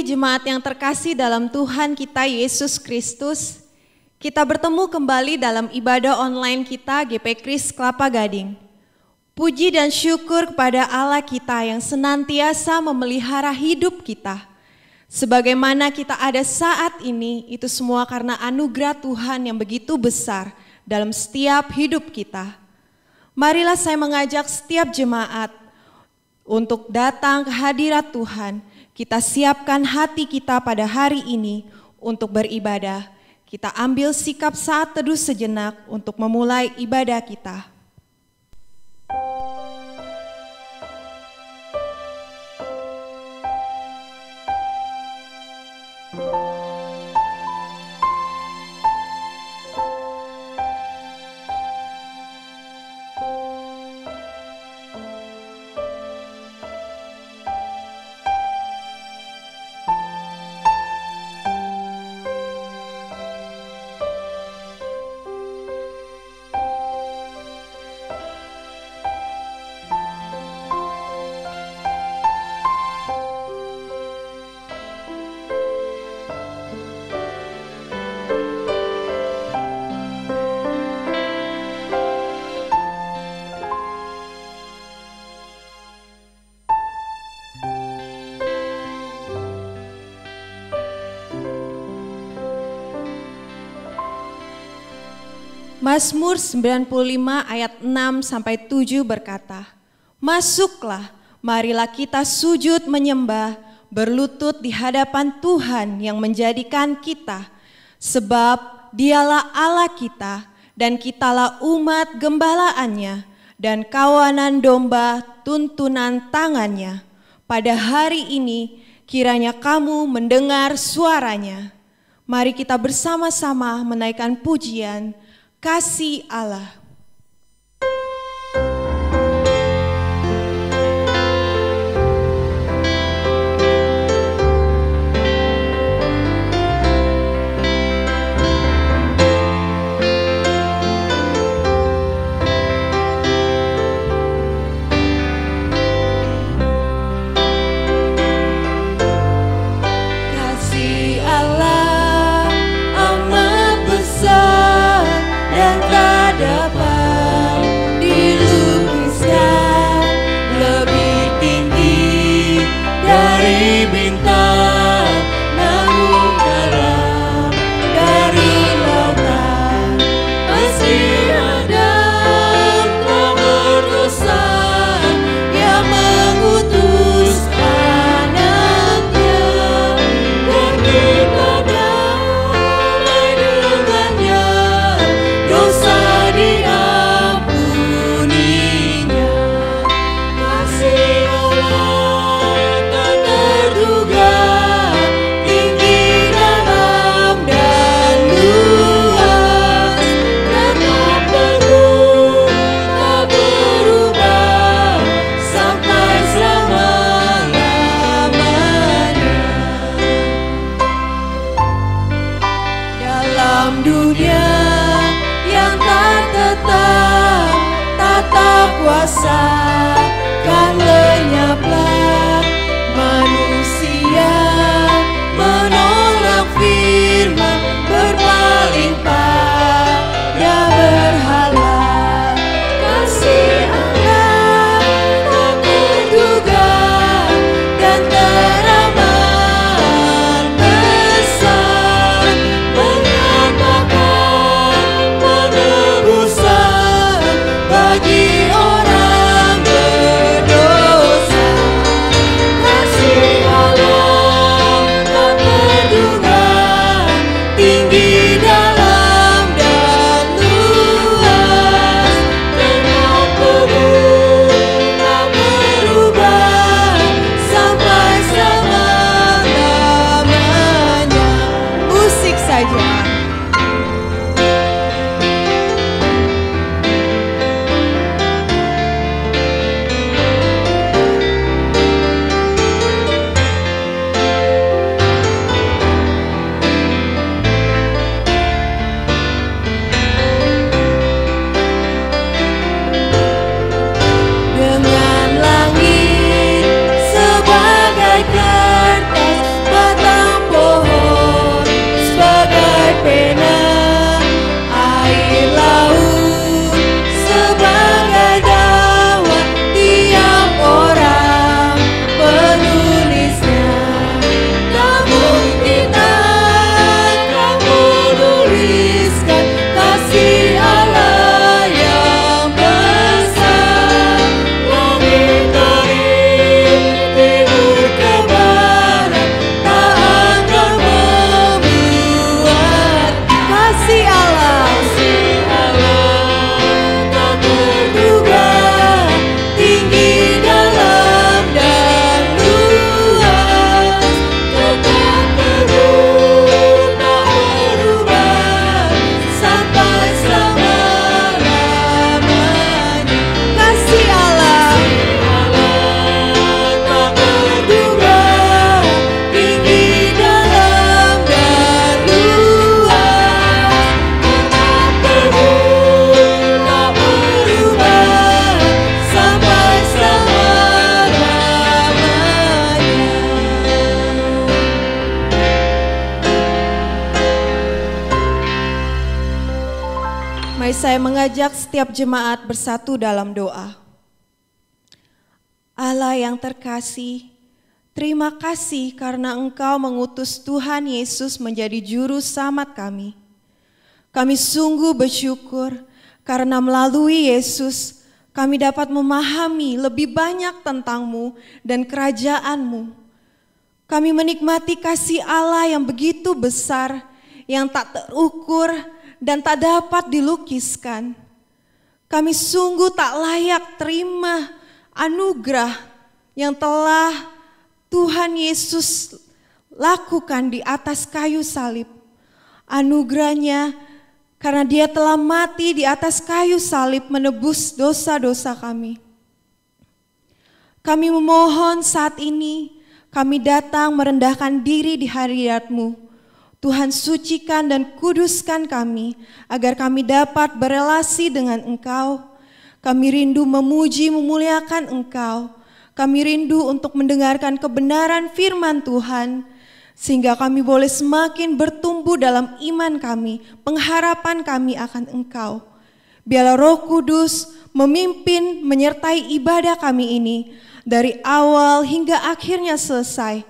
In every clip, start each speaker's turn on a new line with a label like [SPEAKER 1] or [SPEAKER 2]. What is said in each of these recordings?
[SPEAKER 1] pagi jemaat yang terkasih dalam Tuhan kita Yesus Kristus. Kita bertemu kembali dalam ibadah online kita GP Kris Kelapa Gading. Puji dan syukur kepada Allah kita yang senantiasa memelihara hidup kita. Sebagaimana kita ada saat ini, itu semua karena anugerah Tuhan yang begitu besar dalam setiap hidup kita. Marilah saya mengajak setiap jemaat untuk datang ke hadirat Tuhan. Kita siapkan hati kita pada hari ini untuk beribadah. Kita ambil sikap saat teduh sejenak untuk memulai ibadah kita. Mazmur 95 ayat 6-7 berkata, "Masuklah, marilah kita sujud menyembah, berlutut di hadapan Tuhan yang menjadikan kita. Sebab dialah Allah kita, dan kitalah umat gembalaannya, dan kawanan domba tuntunan tangannya. Pada hari ini kiranya kamu mendengar suaranya." Mari kita bersama-sama menaikkan pujian Kasih Allah.
[SPEAKER 2] Bagi orang
[SPEAKER 1] Mari saya mengajak setiap jemaat bersatu dalam doa. Allah yang terkasih, terima kasih karena Engkau mengutus Tuhan Yesus menjadi juru selamat kami. Kami sungguh bersyukur karena melalui Yesus kami dapat memahami lebih banyak tentang-Mu dan kerajaan-Mu. Kami menikmati kasih Allah yang begitu besar, yang tak terukur dan tak dapat dilukiskan. Kami sungguh tak layak terima anugerah yang telah Tuhan Yesus lakukan di atas kayu salib. Anugerahnya karena Dia telah mati di atas kayu salib menebus dosa-dosa kami. Kami memohon saat ini, kami datang merendahkan diri di hadirat-Mu. Tuhan, sucikan dan kuduskan kami agar kami dapat berelasi dengan Engkau. Kami rindu memuji memuliakan Engkau. Kami rindu untuk mendengarkan kebenaran firman Tuhan, sehingga kami boleh semakin bertumbuh dalam iman kami, pengharapan kami akan Engkau. Biarlah Roh Kudus memimpin menyertai ibadah kami ini, dari awal hingga akhirnya selesai.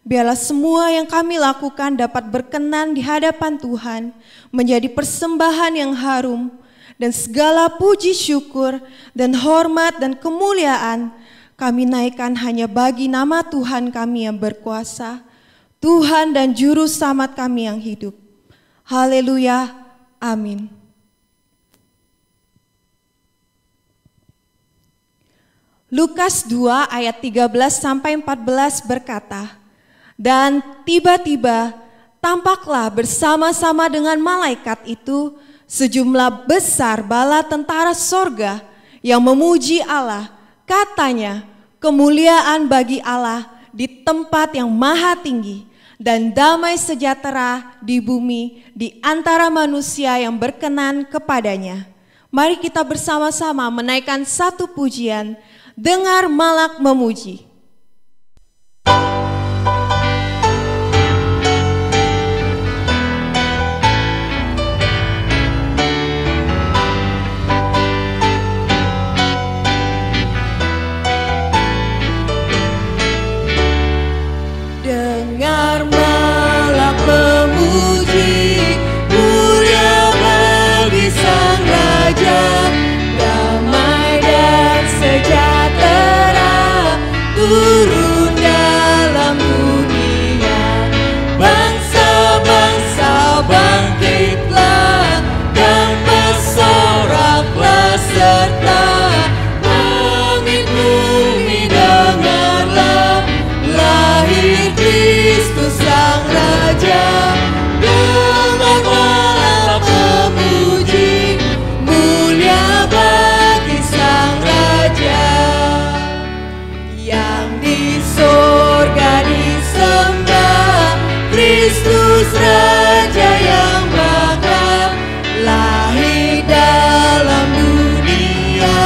[SPEAKER 1] Biarlah semua yang kami lakukan dapat berkenan di hadapan Tuhan, menjadi persembahan yang harum, dan segala puji syukur dan hormat dan kemuliaan kami naikkan hanya bagi nama Tuhan kami yang berkuasa, Tuhan dan Juru Selamat kami yang hidup. Haleluya, amin. Lukas 2 ayat 13-14 berkata, "Dan tiba-tiba tampaklah bersama-sama dengan malaikat itu sejumlah besar bala tentara sorga yang memuji Allah. Katanya, kemuliaan bagi Allah di tempat yang maha tinggi dan damai sejahtera di bumi di antara manusia yang berkenan kepadanya." Mari kita bersama-sama menaikkan satu pujian, "Dengar Malak Memuji."
[SPEAKER 2] Dengar Malak memuji, mulia bagi Sang Raja, damai dan sejahtera turun dalam dunia. Bangsa-bangsa bangkitlah dan bersoraklah serta langit bumi dengarlah, lahir Kristus Sang Raja. Dengar Malak memuji, mulia bagi Sang Raja. Yang di sorga disembah, Kristus Raja yang bakal lahir dalam dunia,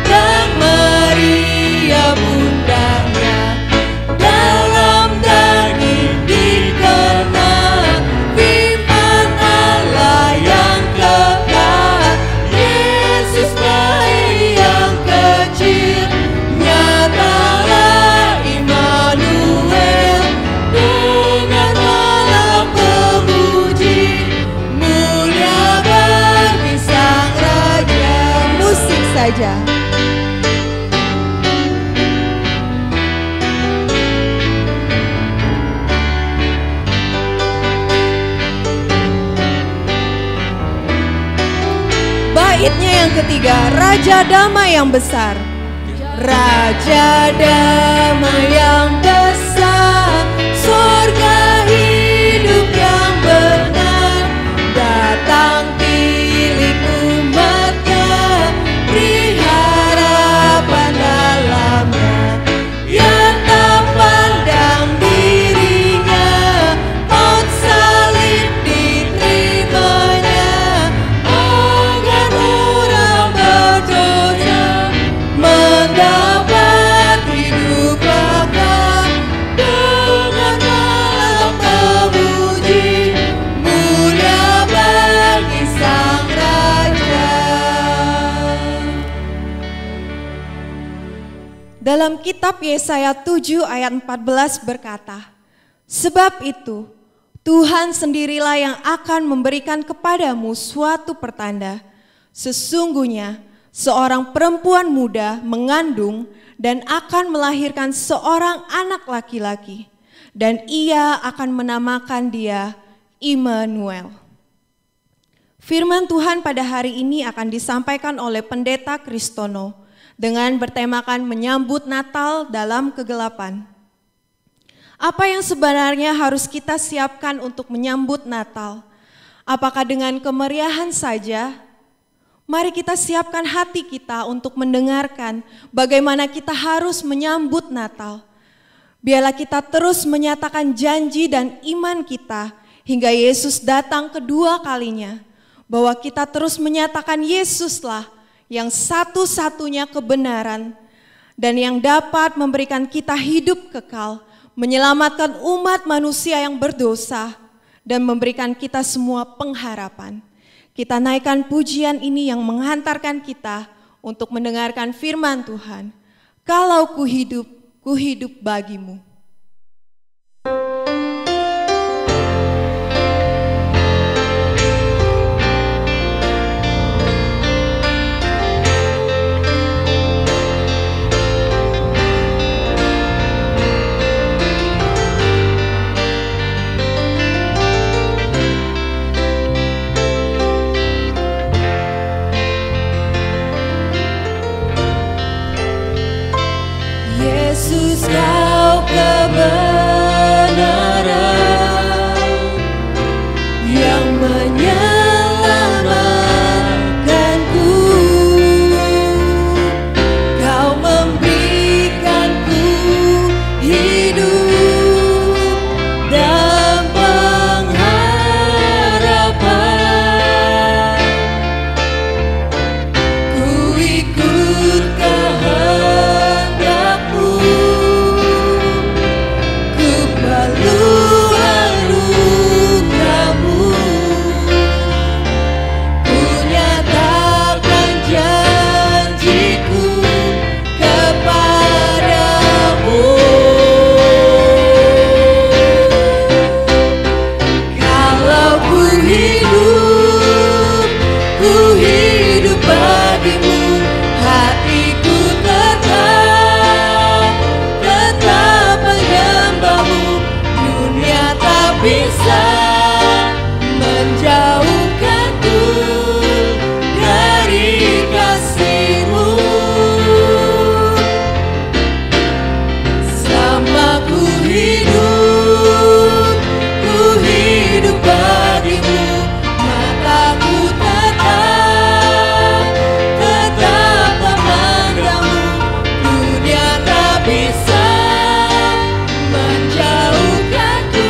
[SPEAKER 2] dan Maria bundanya. Dalam daging dikenal, firman Allah yang kekal, Yesus bayi yang kecil, nyatalah Immanuel. Dengar Malak memuji, mulia bagi Sang Raja.
[SPEAKER 1] Musik saja. Baitnya yang ketiga, Raja Damai yang besar.
[SPEAKER 2] Raja damai yang besar, sorga hidup yang benar, datang pilih umatnya, beri harapan dalamnya. Yang tak pandang dirinya, maut salib diterimanya, agar orang berdosa mendapat hidup kekal.
[SPEAKER 1] dalam kitab Yesaya 7 ayat 14 berkata, "Sebab itu Tuhan sendirilah yang akan memberikan kepadamu suatu pertanda. Sesungguhnya seorang perempuan muda mengandung dan akan melahirkan seorang anak laki-laki, dan ia akan menamakan dia Immanuel." Firman Tuhan pada hari ini akan disampaikan oleh Pendeta Kristono dengan bertemakan menyambut Natal dalam kegelapan. Apa yang sebenarnya harus kita siapkan untuk menyambut Natal? Apakah dengan kemeriahan saja? Mari kita siapkan hati kita untuk mendengarkan bagaimana kita harus menyambut Natal. Biarlah kita terus menyatakan janji dan iman kita hingga Yesus datang kedua kalinya, bahwa kita terus menyatakan Yesuslah yang satu-satunya kebenaran dan yang dapat memberikan kita hidup kekal, menyelamatkan umat manusia yang berdosa, dan memberikan kita semua pengharapan. Kita naikkan pujian ini yang menghantarkan kita untuk mendengarkan firman Tuhan. Kalau ku hidup bagimu.
[SPEAKER 2] Yesus, kau kebenaran yang menyelamatkanku. Kau memberikanku hidup dan pengharapan. Ku ikut kehendakmu, ku perlu anugerahmu. Ku nyatakan janjiku kepadamu. Kalau ku hidup bagimu. Hatiku tetap menyembahmu. Dunia tak bisa menjauhkanku dari kasih-Mu. Selama ku hidup bagimu. Mataku tetap memandangmu. Dunia tak bisa menjauhkanku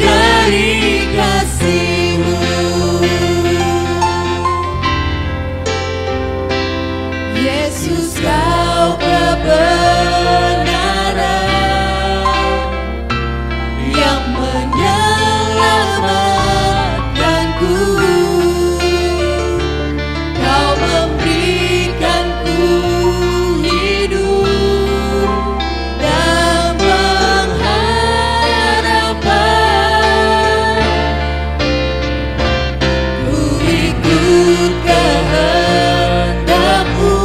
[SPEAKER 2] dari kasih-Mu. Yesus, kau kebenaran yang menyelamatkanku. Kau memberikanku hidup dan pengharapan. Ku ikut kehendakmu,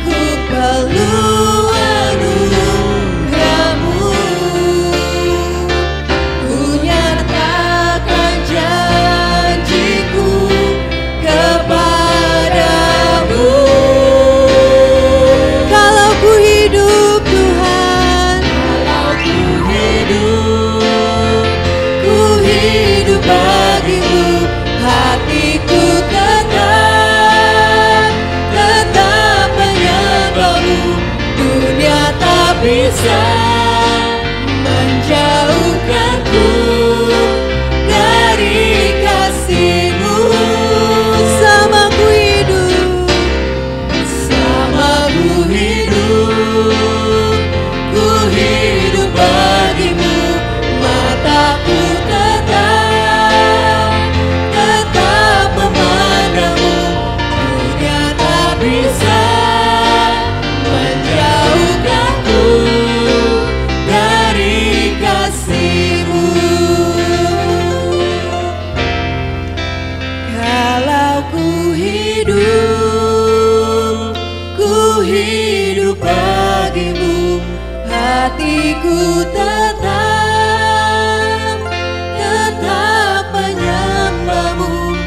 [SPEAKER 2] ku perlu anugerahmu. Ku nyatakan janjiku kepadamu. Kalau ku hidup Tuhan, kalau ku hidup bagimu. Hatiku tetap menyembahmu. Dunia tak bisa menjauhkanku dari kasih-Mu. Selama ku hidup bagimu. Mataku tetap memandangmu. Dunia tak bisa hatiku tetap menyembahmu.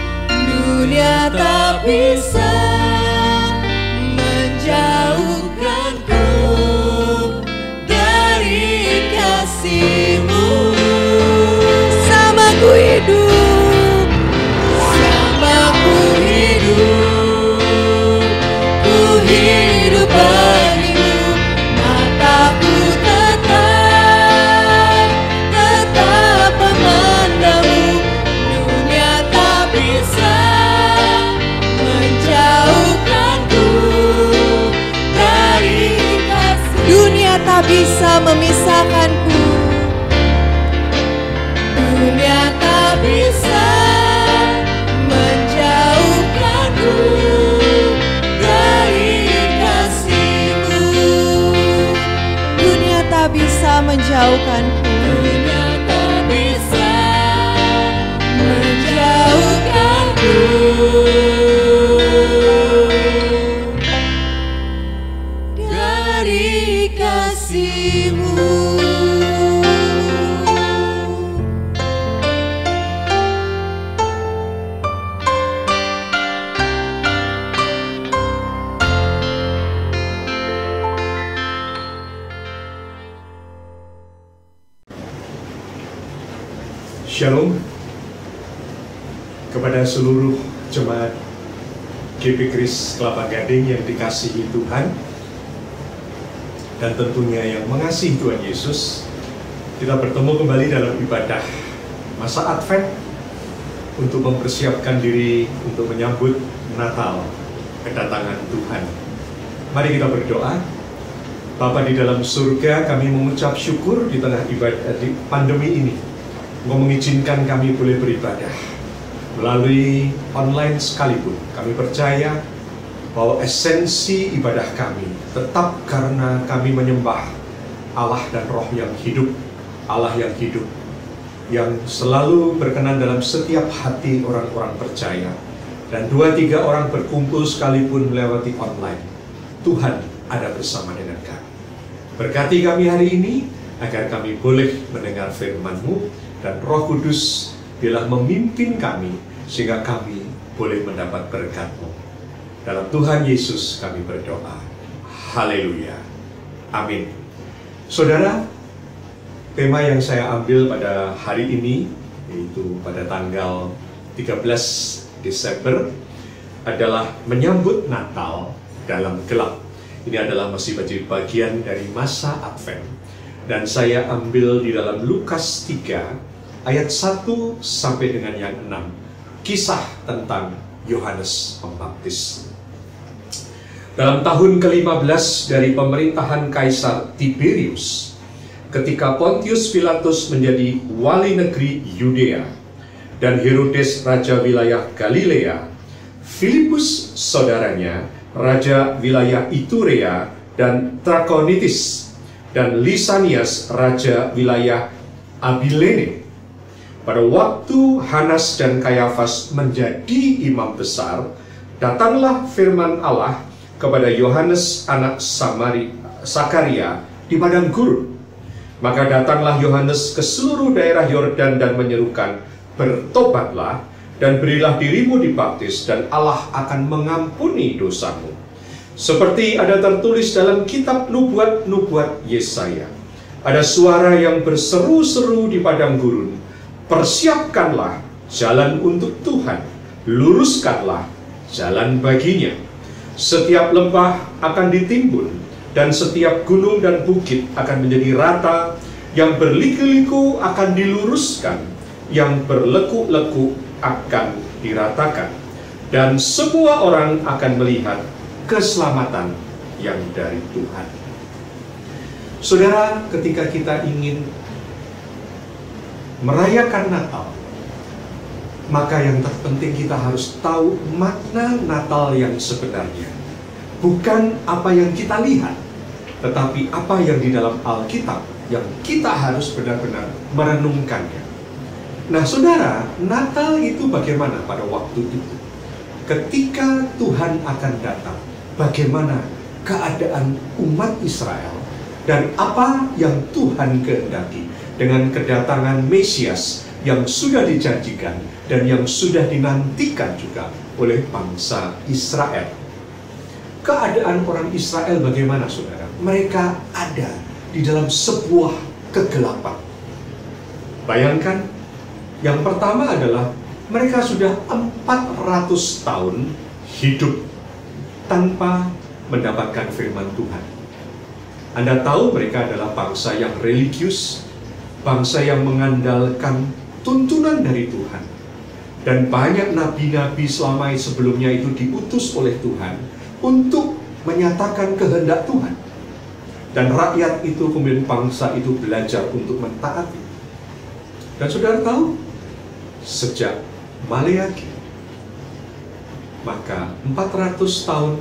[SPEAKER 2] Dunia tak bisa menjauhkanku dari kasih-Mu. Sama ku hidup, ku hidup bagimu. Mataku tetap memandangmu. Dunia tak bisa menjauhkanku dari kasih.
[SPEAKER 1] Dunia tak bisa memisahkanku.
[SPEAKER 2] Dunia tak bisa menjauhkanku dari kasih-Mu.
[SPEAKER 1] Dunia tak bisa menjauhkanku.
[SPEAKER 2] Dunia tak bisa menjauhkanku dari kasih-Mu.
[SPEAKER 3] Shalom kepada seluruh jemaat GP Kris Kelapa Gading yang dikasihi Tuhan dan tentunya yang mengasihi Tuhan Yesus. Kita bertemu kembali dalam ibadah masa Advent untuk mempersiapkan diri untuk menyambut Natal, kedatangan Tuhan. Mari kita berdoa. Bapa di dalam surga, kami mengucap syukur di tengah ibadah di pandemi ini. Engkau mengizinkan kami boleh beribadah melalui online sekalipun. Kami percaya bahwa esensi ibadah kami tetap karena kami menyembah Allah dan Roh yang hidup, Allah yang hidup, yang selalu berkenan dalam setiap hati orang-orang percaya. Dan 2-3 orang berkumpul sekalipun melewati online, Tuhan ada bersama dengan kami. Berkati kami hari ini agar kami boleh mendengar firman-Mu, dan Roh Kudus biarlah memimpin kami sehingga kami boleh mendapat berkat-Mu. Dalam Tuhan Yesus kami berdoa. Haleluya. Amin. Saudara, tema yang saya ambil pada hari ini, yaitu pada tanggal 13 Desember, adalah menyambut Natal dalam gelap. Ini adalah masih menjadi bagian dari masa Advent. Dan saya ambil di dalam Lukas 3 ayat 1 sampai dengan yang 6, kisah tentang Yohanes Pembaptis. Dalam tahun ke-15 dari pemerintahan Kaisar Tiberius, ketika Pontius Pilatus menjadi wali negeri Yudea dan Herodes raja wilayah Galilea, Filipus saudaranya raja wilayah Iturea dan Trakonitis, dan Lisanias raja wilayah Abilene. Pada waktu Hanas dan Kayafas menjadi imam besar, datanglah firman Allah kepada Yohanes anak Sakaria di padang gurun. Maka datanglah Yohanes ke seluruh daerah Yordan dan menyerukan, "Bertobatlah dan berilah dirimu dibaptis, dan Allah akan mengampuni dosamu." Seperti ada tertulis dalam kitab nubuat Yesaya, ada suara yang berseru-seru di padang gurun, "Persiapkanlah jalan untuk Tuhan, luruskanlah jalan baginya. Setiap lembah akan ditimbun, dan setiap gunung dan bukit akan menjadi rata, yang berliku-liku akan diluruskan, yang berlekuk-lekuk akan diratakan, dan semua orang akan melihat keselamatan yang dari Tuhan." Saudara, ketika kita ingin merayakan Natal, maka yang terpenting kita harus tahu makna Natal yang sebenarnya. Bukan apa yang kita lihat, tetapi apa yang di dalam Alkitab yang kita harus benar-benar merenungkannya. Nah saudara, Natal itu bagaimana pada waktu itu? Ketika Tuhan akan datang, bagaimana keadaan umat Israel dan apa yang Tuhan kehendaki dengan kedatangan Mesias yang sudah dijanjikan dan yang sudah dinantikan juga oleh bangsa Israel. Keadaan orang Israel bagaimana, saudara? Mereka ada di dalam sebuah kegelapan. Bayangkan, yang pertama adalah mereka sudah 400 tahun hidup tanpa mendapatkan firman Tuhan. Anda tahu mereka adalah bangsa yang religius, bangsa yang mengandalkan tuntunan dari Tuhan. Dan banyak nabi-nabi selama sebelumnya itu diutus oleh Tuhan untuk menyatakan kehendak Tuhan. Dan rakyat itu, kemudian bangsa itu belajar untuk mentaati. Dan saudara tahu, sejak Maleakhi, maka 400 tahun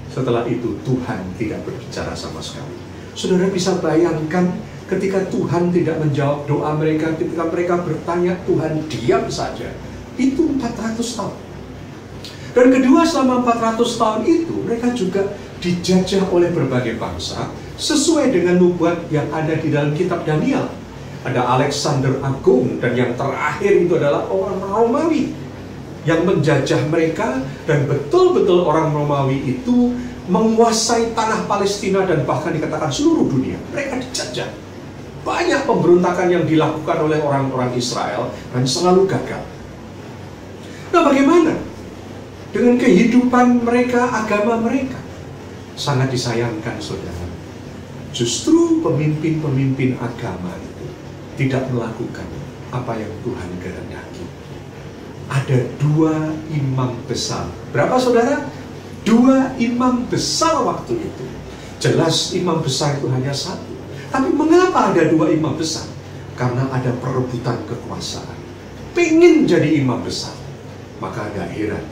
[SPEAKER 3] setelah itu Tuhan tidak berbicara sama sekali. Saudara bisa bayangkan ketika Tuhan tidak menjawab doa mereka, ketika mereka bertanya, Tuhan diam saja. Itu 400 tahun. Dan kedua, selama 400 tahun itu mereka juga dijajah oleh berbagai bangsa sesuai dengan nubuat yang ada di dalam kitab Daniel. Ada Alexander Agung, dan yang terakhir itu adalah orang Romawi yang menjajah mereka, dan betul-betul orang Romawi itu menguasai tanah Palestina dan bahkan dikatakan seluruh dunia. Mereka dijajah. Banyak pemberontakan yang dilakukan oleh orang-orang Israel dan selalu gagal. Nah, bagaimana dengan kehidupan mereka, agama mereka? Sangat disayangkan, saudara. Justru pemimpin-pemimpin agama itu tidak melakukan apa yang Tuhan kehendaki. Ada 2 imam besar. Berapa, saudara? 2 imam besar waktu itu. Jelas imam besar itu hanya 1. Tapi mengapa ada 2 imam besar? Karena ada perebutan kekuasaan. Pengen jadi imam besar. Maka agak heran.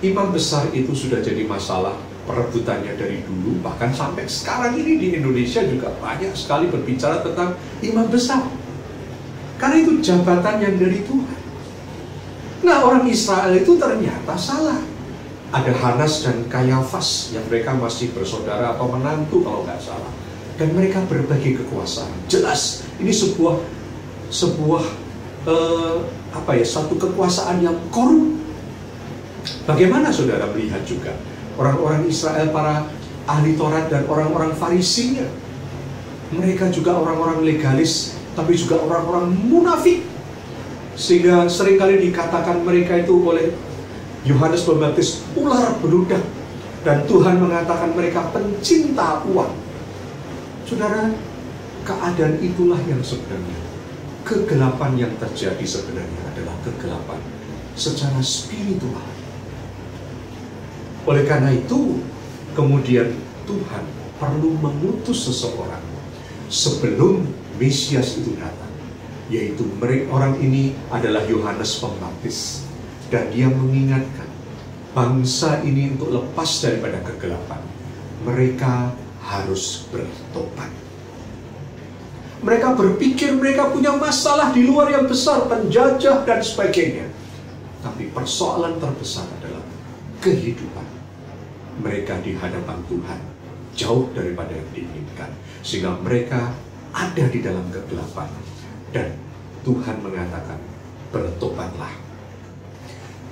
[SPEAKER 3] Imam besar itu sudah jadi masalah perebutannya dari dulu, bahkan sampai sekarang ini di Indonesia juga banyak sekali berbicara tentang imam besar. Karena itu jabatan yang dari Tuhan. Nah, orang Israel itu ternyata salah. Ada Hanas dan Kayafas yang mereka masih bersaudara atau menantu kalau nggak salah. Dan mereka berbagi kekuasaan. Jelas ini sebuah satu kekuasaan yang korup. Bagaimana saudara melihat juga orang-orang Israel, para ahli Taurat dan orang-orang Farisinya? Mereka juga orang-orang legalis, tapi juga orang-orang munafik. Sehingga seringkali dikatakan mereka itu oleh Yohanes Pembaptis ular beludak. Dan Tuhan mengatakan mereka pencinta uang. Saudara, keadaan itulah yang sebenarnya. Kegelapan yang terjadi sebenarnya adalah kegelapan secara spiritual. Oleh karena itu, kemudian Tuhan perlu mengutus seseorang sebelum Mesias itu datang. Yaitu orang ini adalah Yohanes Pembaptis. Dan dia mengingatkan bangsa ini untuk lepas daripada kegelapan. Mereka harus bertobat. Mereka berpikir mereka punya masalah di luar yang besar, penjajah dan sebagainya. Tapi persoalan terbesar adalah kehidupan mereka di hadapan Tuhan jauh daripada yang diinginkan, sehingga mereka ada di dalam kegelapan. Dan Tuhan mengatakan, bertobatlah.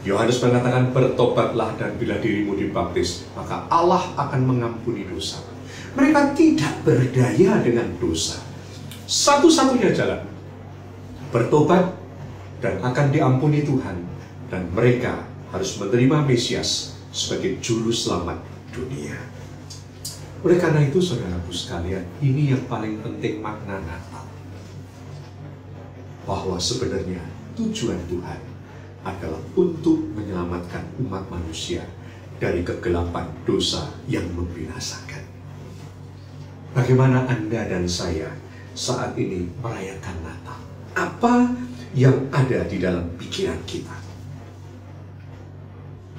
[SPEAKER 3] Yohanes mengatakan, bertobatlah dan bila dirimu dibaptis, maka Allah akan mengampuni dosa. Mereka tidak berdaya dengan dosa. Satu-satunya jalan, bertobat dan akan diampuni Tuhan. Dan mereka harus menerima Mesias sebagai juru selamat dunia. Oleh karena itu, saudaraku sekalian, ini yang paling penting makna Natal. Bahwa sebenarnya tujuan Tuhan adalah untuk menyelamatkan umat manusia dari kegelapan dosa yang membinasakan. Bagaimana Anda dan saya saat ini merayakan Natal? Apa yang ada di dalam pikiran kita?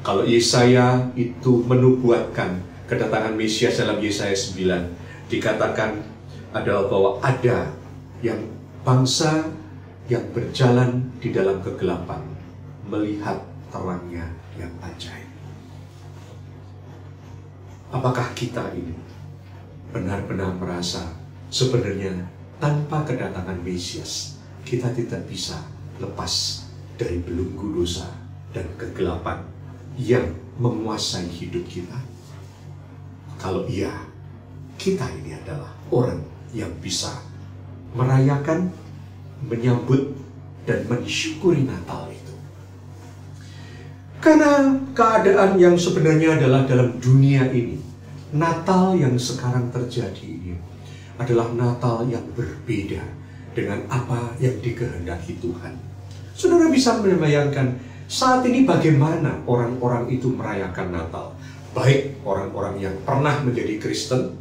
[SPEAKER 3] Kalau Yesaya itu menubuatkan kedatangan Mesias dalam Yesaya 9, dikatakan adalah bahwa ada yang bangsa yang berjalan di dalam kegelapan melihat terangnya yang ajaib. Apakah kita ini benar-benar merasa sebenarnya tanpa kedatangan Mesias, kita tidak bisa lepas dari belenggu dosa dan kegelapan yang menguasai hidup kita. Kalau iya, kita ini adalah orang yang bisa merayakan, menyambut, dan mensyukuri Natal itu. Karena keadaan yang sebenarnya adalah dalam dunia ini, Natal yang sekarang terjadi ini adalah Natal yang berbeda dengan apa yang dikehendaki Tuhan. Saudara bisa membayangkan saat ini bagaimana orang-orang itu merayakan Natal. Baik orang-orang yang pernah menjadi Kristen,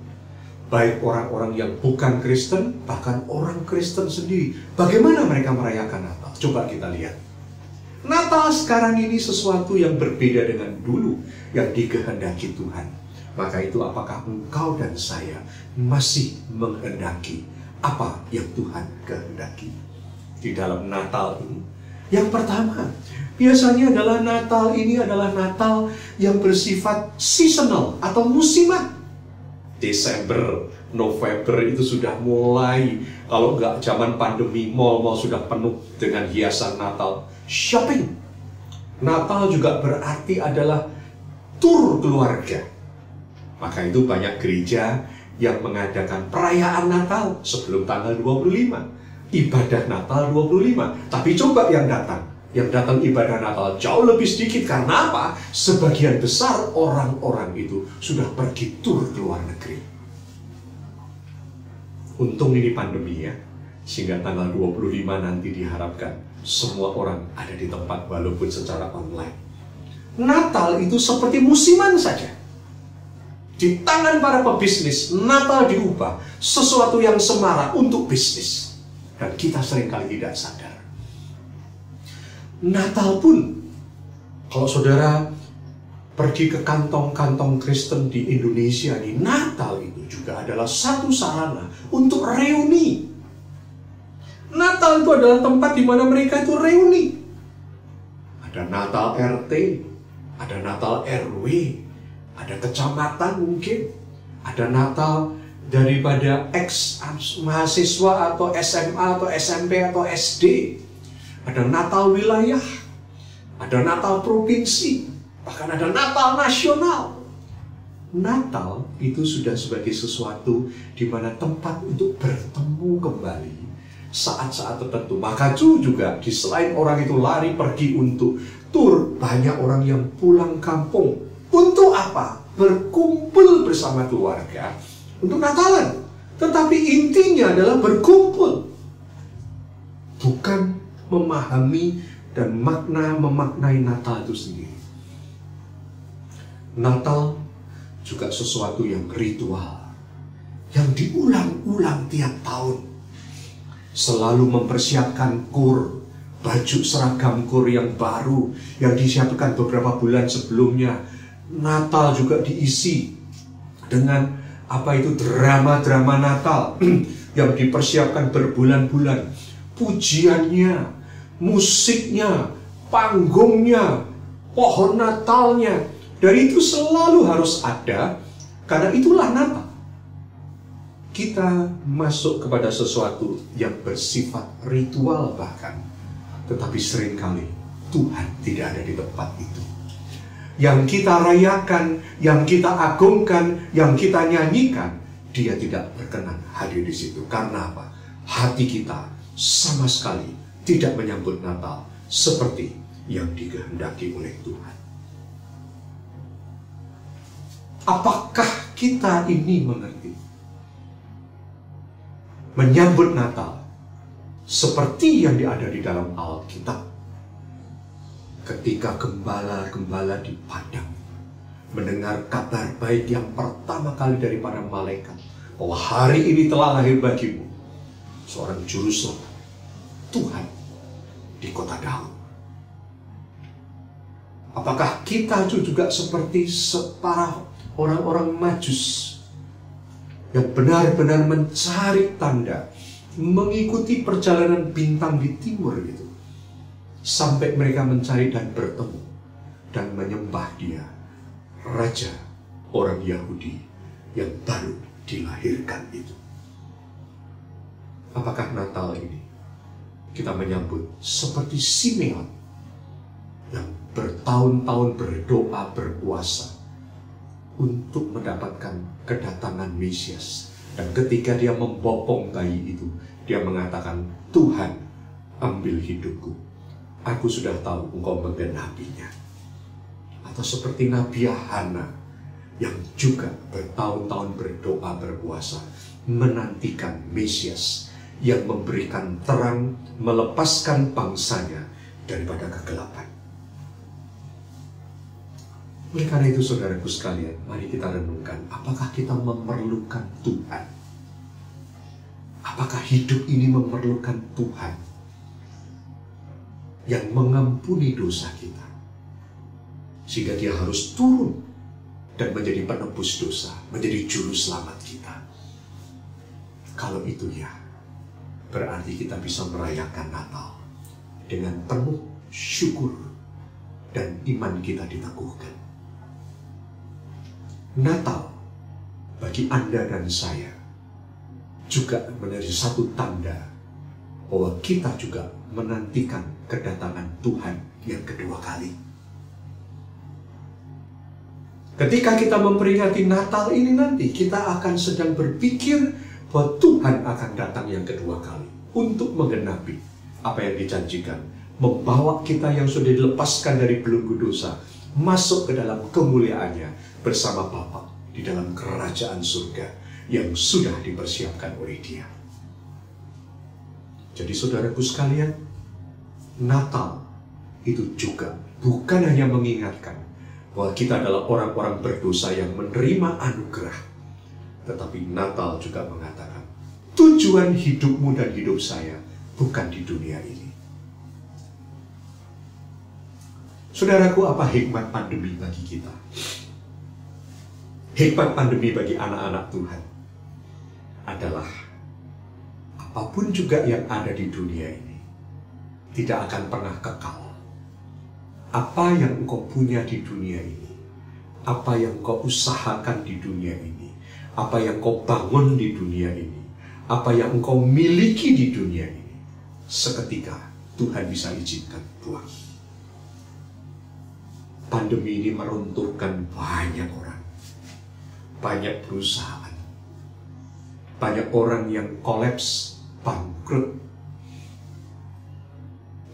[SPEAKER 3] baik orang-orang yang bukan Kristen, bahkan orang Kristen sendiri. Bagaimana mereka merayakan Natal? Coba kita lihat. Natal sekarang ini sesuatu yang berbeda dengan dulu yang dikehendaki Tuhan. Maka itu apakah engkau dan saya masih menghendaki apa yang Tuhan kehendaki di dalam Natal ini? Yang pertama, biasanya adalah Natal ini adalah Natal yang bersifat seasonal atau musiman. Desember, November itu sudah mulai, kalau nggak zaman pandemi, mal-mal sudah penuh dengan hiasan Natal. Shopping. Natal juga berarti adalah tur keluarga. Maka itu banyak gereja yang mengadakan perayaan Natal sebelum tanggal 25. Ibadah Natal 25. Tapi coba yang datang ibadah Natal jauh lebih sedikit. Karena apa? Sebagian besar orang-orang itu sudah pergi tur ke luar negeri. Untung ini pandemi ya. Sehingga tanggal 25 nanti diharapkan semua orang ada di tempat walaupun secara online. Natal itu seperti musiman saja. Di tangan para pebisnis, Natal diubah sesuatu yang semarak untuk bisnis. Dan kita seringkali tidak sadar. Natal pun, kalau saudara pergi ke kantong-kantong Kristen di Indonesia ini, Natal itu juga adalah satu sarana untuk reuni. Natal itu adalah tempat di mana mereka itu reuni. Ada Natal RT, ada Natal RW, ada kecamatan mungkin, ada Natal daripada ex-mahasiswa atau SMA atau SMP atau SD. Ada Natal wilayah, ada Natal provinsi, bahkan ada Natal nasional. Natal itu sudah sebagai sesuatu di mana tempat untuk bertemu kembali saat-saat tertentu. Maka juga di selain orang itu lari pergi untuk tur, banyak orang yang pulang kampung. Untuk apa? Berkumpul bersama keluarga untuk Natalan. Tetapi intinya adalah berkumpul. Bukan memahami dan memaknai Natal itu sendiri. Natal juga sesuatu yang ritual, yang diulang-ulang tiap tahun. Selalu mempersiapkan kur, baju seragam kur yang baru, yang disiapkan beberapa bulan sebelumnya. Natal juga diisi dengan drama-drama Natal yang dipersiapkan berbulan-bulan. Pujiannya, musiknya, panggungnya, pohon Natalnya. Dari itu selalu harus ada, karena itulah Natal. Kita masuk kepada sesuatu yang bersifat ritual bahkan. Tetapi seringkali Tuhan tidak ada di tempat itu. Yang kita rayakan, yang kita agungkan, yang kita nyanyikan, Dia tidak berkenan hadir di situ. Karena apa? Hati kita sama sekali tidak menyambut Natal seperti yang dikehendaki oleh Tuhan. Apakah kita ini mengerti? Menyambut Natal seperti yang ada di dalam Alkitab. Ketika gembala-gembala di padang mendengar kabar baik yang pertama kali dari para malaikat, bahwa hari ini telah lahir bagimu seorang juru selamat, Tuhan, di kota Daud. Apakah kita juga seperti para orang-orang Majus yang benar-benar mencari tanda, mengikuti perjalanan bintang di timur gitu, sampai mereka mencari dan bertemu dan menyembah Dia, Raja orang Yahudi yang baru dilahirkan itu. Apakah Natal ini kita menyambut seperti Simeon yang bertahun-tahun berdoa berpuasa untuk mendapatkan kedatangan Mesias, dan ketika dia membopong bayi itu, dia mengatakan, Tuhan, ambil hidupku, aku sudah tahu engkau menggenapinya. Atau seperti Nabi Hana yang juga bertahun-tahun berdoa berpuasa menantikan Mesias yang memberikan terang, melepaskan bangsanya daripada kegelapan. Oleh karena itu, saudaraku sekalian, mari kita renungkan, apakah kita memerlukan Tuhan? Apakah hidup ini memerlukan Tuhan yang mengampuni dosa kita, sehingga dia harus turun dan menjadi penebus dosa, menjadi juru selamat kita? Kalau itu ya, berarti kita bisa merayakan Natal dengan penuh syukur dan iman kita diteguhkan. Natal bagi Anda dan saya juga menjadi satu tanda bahwa kita juga menantikan kedatangan Tuhan yang kedua kali. Ketika kita memperingati Natal ini nanti, kita akan sedang berpikir bahwa Tuhan akan datang yang kedua kali untuk menggenapi apa yang dijanjikan, membawa kita yang sudah dilepaskan dari belenggu dosa masuk ke dalam kemuliaannya bersama Bapa di dalam kerajaan surga yang sudah dipersiapkan oleh Dia. Jadi saudaraku sekalian, Natal itu juga bukan hanya mengingatkan bahwa kita adalah orang-orang berdosa yang menerima anugerah, tetapi Natal juga mengatakan tujuan hidupmu dan hidup saya bukan di dunia ini. Saudaraku, apa hikmat pandemi bagi kita? Hikmat pandemi bagi anak-anak Tuhan adalah apapun juga yang ada di dunia ini tidak akan pernah kekal. Apa yang engkau punya di dunia ini, apa yang engkau usahakan di dunia ini, apa yang engkau bangun di dunia ini, apa yang engkau miliki di dunia ini, seketika Tuhan bisa izinkan buang. Pandemi ini meruntuhkan banyak orang, banyak perusahaan, banyak orang yang kolaps, bangkrut.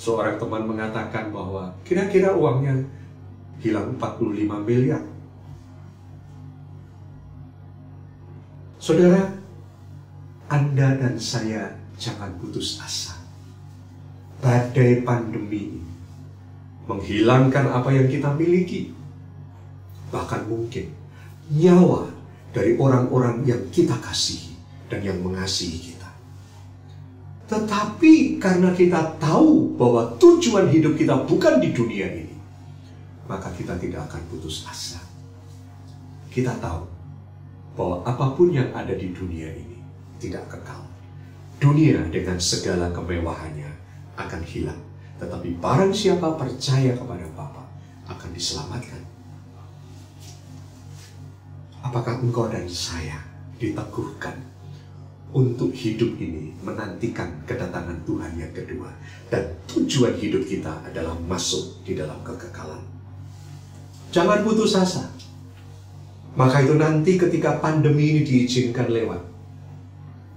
[SPEAKER 3] Seorang teman mengatakan bahwa kira-kira uangnya hilang 45 miliar. Saudara, Anda dan saya jangan putus asa. Badai pandemi ini menghilangkan apa yang kita miliki, bahkan mungkin nyawa dari orang-orang yang kita kasihi dan yang mengasihi kita. Tetapi karena kita tahu bahwa tujuan hidup kita bukan di dunia ini, maka kita tidak akan putus asa. Kita tahu bahwa apapun yang ada di dunia ini tidak kekal. Dunia dengan segala kemewahannya akan hilang. Tetapi barang siapa percaya kepada Bapa akan diselamatkan. Apakah engkau dan saya diteguhkan untuk hidup ini menantikan kedatangan Tuhan yang kedua, dan tujuan hidup kita adalah masuk di dalam kekekalan? Jangan putus asa. Maka itu nanti ketika pandemi ini diizinkan lewat,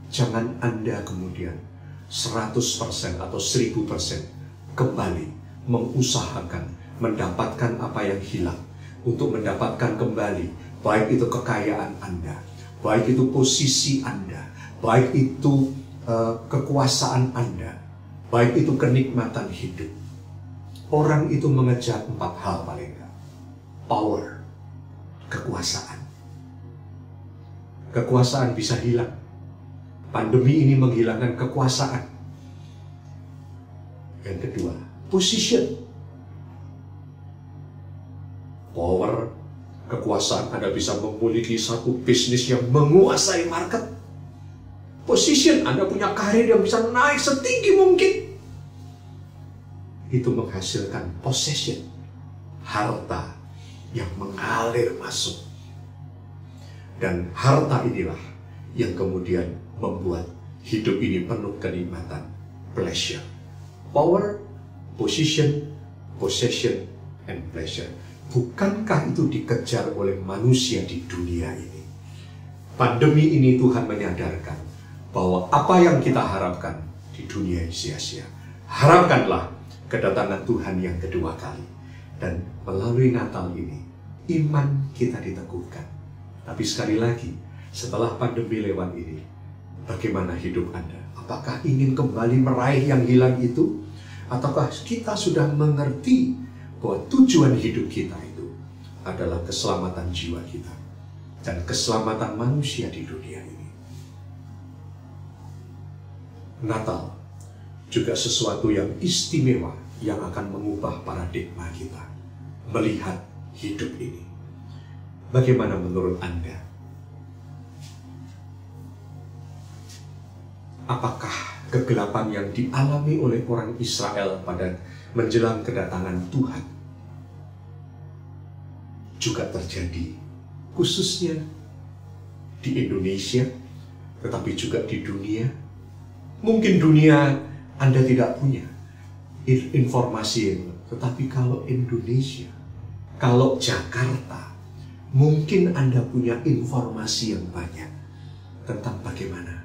[SPEAKER 3] jangan Anda kemudian 100% atau 1000% kembali mengusahakan mendapatkan apa yang hilang, untuk mendapatkan kembali baik itu kekayaan Anda, baik itu posisi Anda, baik itu kekuasaan Anda, baik itu kenikmatan hidup. Orang itu mengejar 4 hal paling enggak. Power, kekuasaan. Kekuasaan bisa hilang. Pandemi ini menghilangkan kekuasaan. Yang kedua, position. Power, kekuasaan. Anda bisa memiliki satu bisnis yang menguasai market. Position, Anda punya karir yang bisa naik setinggi mungkin. Itu menghasilkan possession, harta yang mengalir masuk. Dan harta inilah yang kemudian membuat hidup ini penuh kenikmatan, pleasure. Power, position, possession, and pleasure. Bukankah itu dikejar oleh manusia di dunia ini? Pandemi ini Tuhan menyadarkan bahwa apa yang kita harapkan di dunia ini sia-sia. Harapkanlah kedatangan Tuhan yang kedua kali. Dan melalui Natal ini, iman kita diteguhkan. Tapi sekali lagi, setelah pandemi lewat ini, bagaimana hidup Anda? Apakah ingin kembali meraih yang hilang itu? Ataukah kita sudah mengerti bahwa tujuan hidup kita itu adalah keselamatan jiwa kita dan keselamatan manusia di dunia ini? Natal juga sesuatu yang istimewa yang akan mengubah paradigma kita melihat hidup ini. Bagaimana menurut Anda? Apakah kegelapan yang dialami oleh orang Israel pada menjelang kedatangan Tuhan juga terjadi khususnya di Indonesia, tetapi juga di dunia? Mungkin dunia Anda tidak punya informasi, tetapi kalau Indonesia, kalau Jakarta, mungkin Anda punya informasi yang banyak tentang bagaimana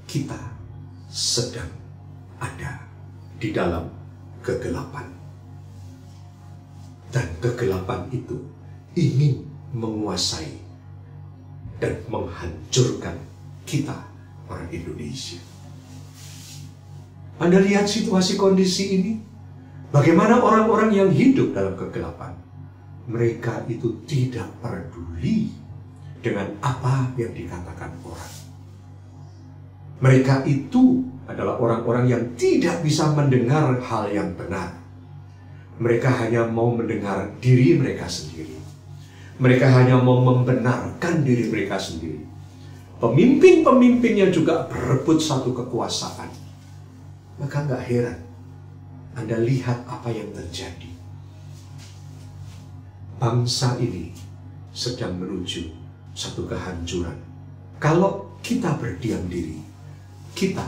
[SPEAKER 3] kita sedang ada di dalam kegelapan. Dan kegelapan itu ingin menguasai dan menghancurkan kita, orang Indonesia. Anda lihat situasi kondisi ini, bagaimana orang-orang yang hidup dalam kegelapan, mereka itu tidak peduli dengan apa yang dikatakan orang. Mereka itu adalah orang-orang yang tidak bisa mendengar hal yang benar. Mereka hanya mau mendengar diri mereka sendiri. Mereka hanya mau membenarkan diri mereka sendiri. Pemimpin-pemimpinnya juga berebut satu kekuasaan. Maka nggak heran Anda lihat apa yang terjadi. Bangsa ini sedang menuju satu kehancuran. Kalau kita berdiam diri, kita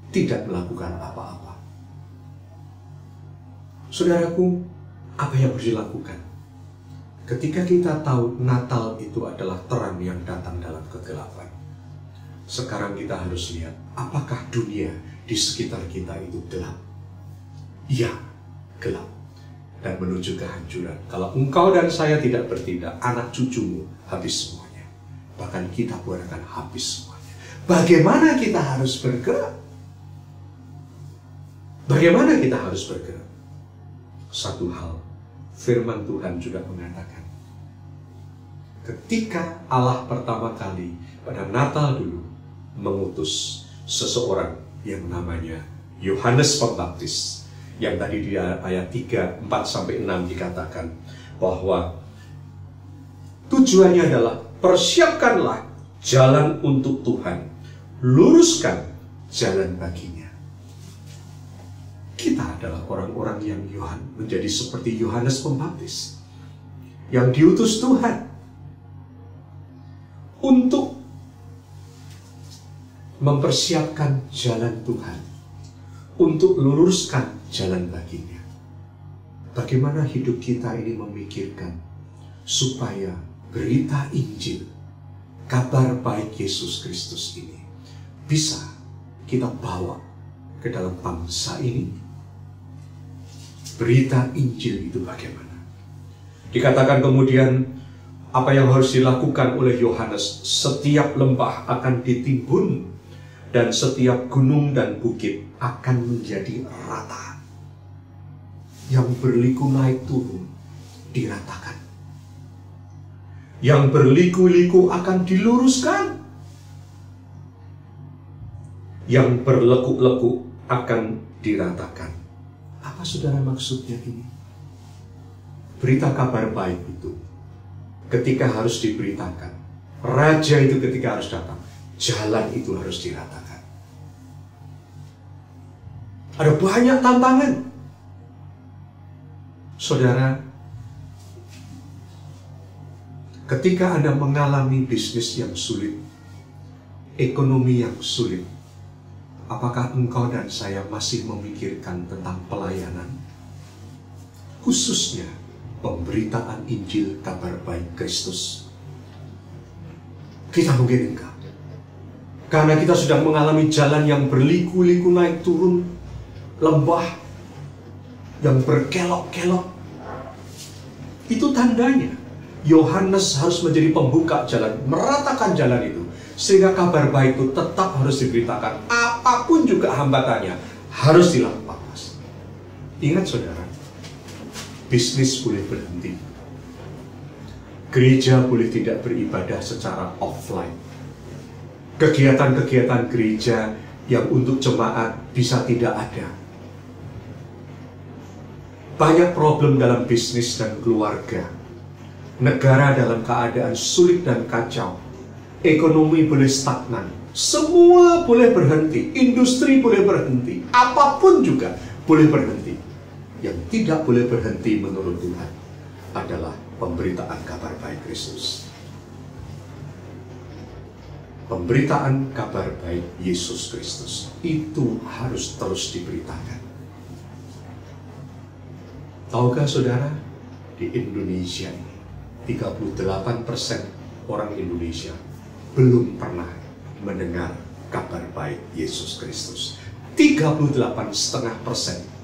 [SPEAKER 3] tidak melakukan apa-apa. Saudaraku, apa yang harus dilakukan? Ketika kita tahu Natal itu adalah terang yang datang dalam kegelapan, sekarang kita harus lihat apakah dunia di sekitar kita itu gelap. Ya, gelap dan menuju kehancuran. Kalau engkau dan saya tidak bertindak, anak cucumu habis semuanya. Bahkan kita pun akan habis semuanya. Bagaimana kita harus bergerak? Bagaimana kita harus bergerak? Satu hal, firman Tuhan juga mengatakan, ketika Allah pertama kali pada Natal dulu mengutus seseorang yang namanya Yohanes Pembaptis, yang tadi di ayat 3, 4-6 dikatakan bahwa tujuannya adalah persiapkanlah jalan untuk Tuhan, luruskan jalan baginya. Kita adalah orang-orang yang menjadi seperti Yohanes Pembaptis, yang diutus Tuhan untuk mempersiapkan jalan Tuhan, untuk luruskan jalan baginya. Bagaimana hidup kita ini memikirkan supaya berita Injil, kabar baik Yesus Kristus ini bisa kita bawa ke dalam bangsa ini. Berita Injil itu bagaimana? Dikatakan kemudian apa yang harus dilakukan oleh Yohanes, setiap lembah akan ditimbun dan setiap gunung dan bukit akan menjadi rata. Yang berliku naik turun diratakan. Yang berliku-liku akan diluruskan. Yang berlekuk-lekuk akan diratakan. Apa saudara maksudnya ini? Berita kabar baik itu ketika harus diberitakan, raja itu ketika harus datang, jalan itu harus diratakan. Ada banyak tantangan. Saudara, ketika Anda mengalami bisnis yang sulit, ekonomi yang sulit, apakah engkau dan saya masih memikirkan tentang pelayanan? Khususnya pemberitaan Injil kabar baik Kristus. Kita mungkin enggak. Karena kita sudah mengalami jalan yang berliku-liku naik turun, lembah yang berkelok-kelok. Itu tandanya Yohanes harus menjadi pembuka jalan, meratakan jalan itu, sehingga kabar baik itu tetap harus diberitakan. Apapun juga hambatannya harus dilakukan. Ingat saudara, bisnis boleh berhenti, gereja boleh tidak beribadah secara offline, kegiatan-kegiatan gereja yang untuk jemaat bisa tidak ada. Banyak problem dalam bisnis dan keluarga, negara dalam keadaan sulit dan kacau, ekonomi boleh stagnan, semua boleh berhenti, industri boleh berhenti, apapun juga boleh berhenti. Yang tidak boleh berhenti menurut Tuhan adalah pemberitaan kabar baik Kristus. Pemberitaan kabar baik Yesus Kristus itu harus terus diberitakan. Tahukah saudara, di Indonesia ini 38% orang Indonesia belum pernah mendengar kabar baik Yesus Kristus. 38,5%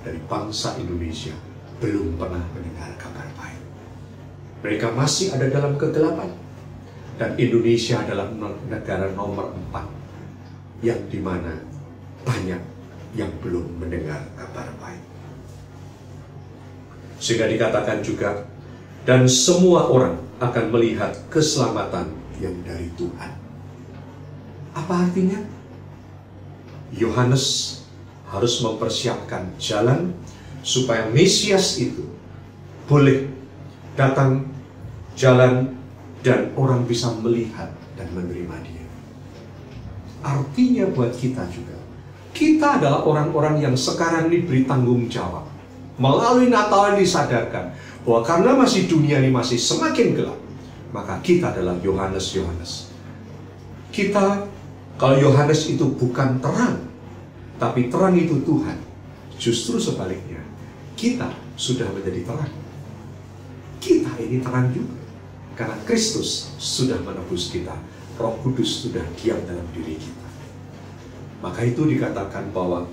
[SPEAKER 3] dari bangsa Indonesia belum pernah mendengar kabar baik. Mereka masih ada dalam kegelapan. Dan Indonesia adalah negara nomor 4 yang dimana banyak yang belum mendengar kabar baik. Sehingga dikatakan juga, dan semua orang akan melihat keselamatan yang dari Tuhan. Apa artinya? Yohanes harus mempersiapkan jalan supaya Mesias itu boleh datang, jalan, dan orang bisa melihat dan menerima dia. Artinya buat kita juga, kita adalah orang-orang yang sekarang diberi tanggung jawab. Melalui Natal disadarkan bahwa karena masih dunia ini masih semakin gelap, maka kita adalah Yohanes-Yohanes. Kita, kalau Yohanes itu bukan terang, tapi terang itu Tuhan. Justru sebaliknya, kita sudah menjadi terang. Kita ini terang juga. Karena Kristus sudah menebus kita, Roh Kudus sudah diam dalam diri kita. Maka itu dikatakan bahwa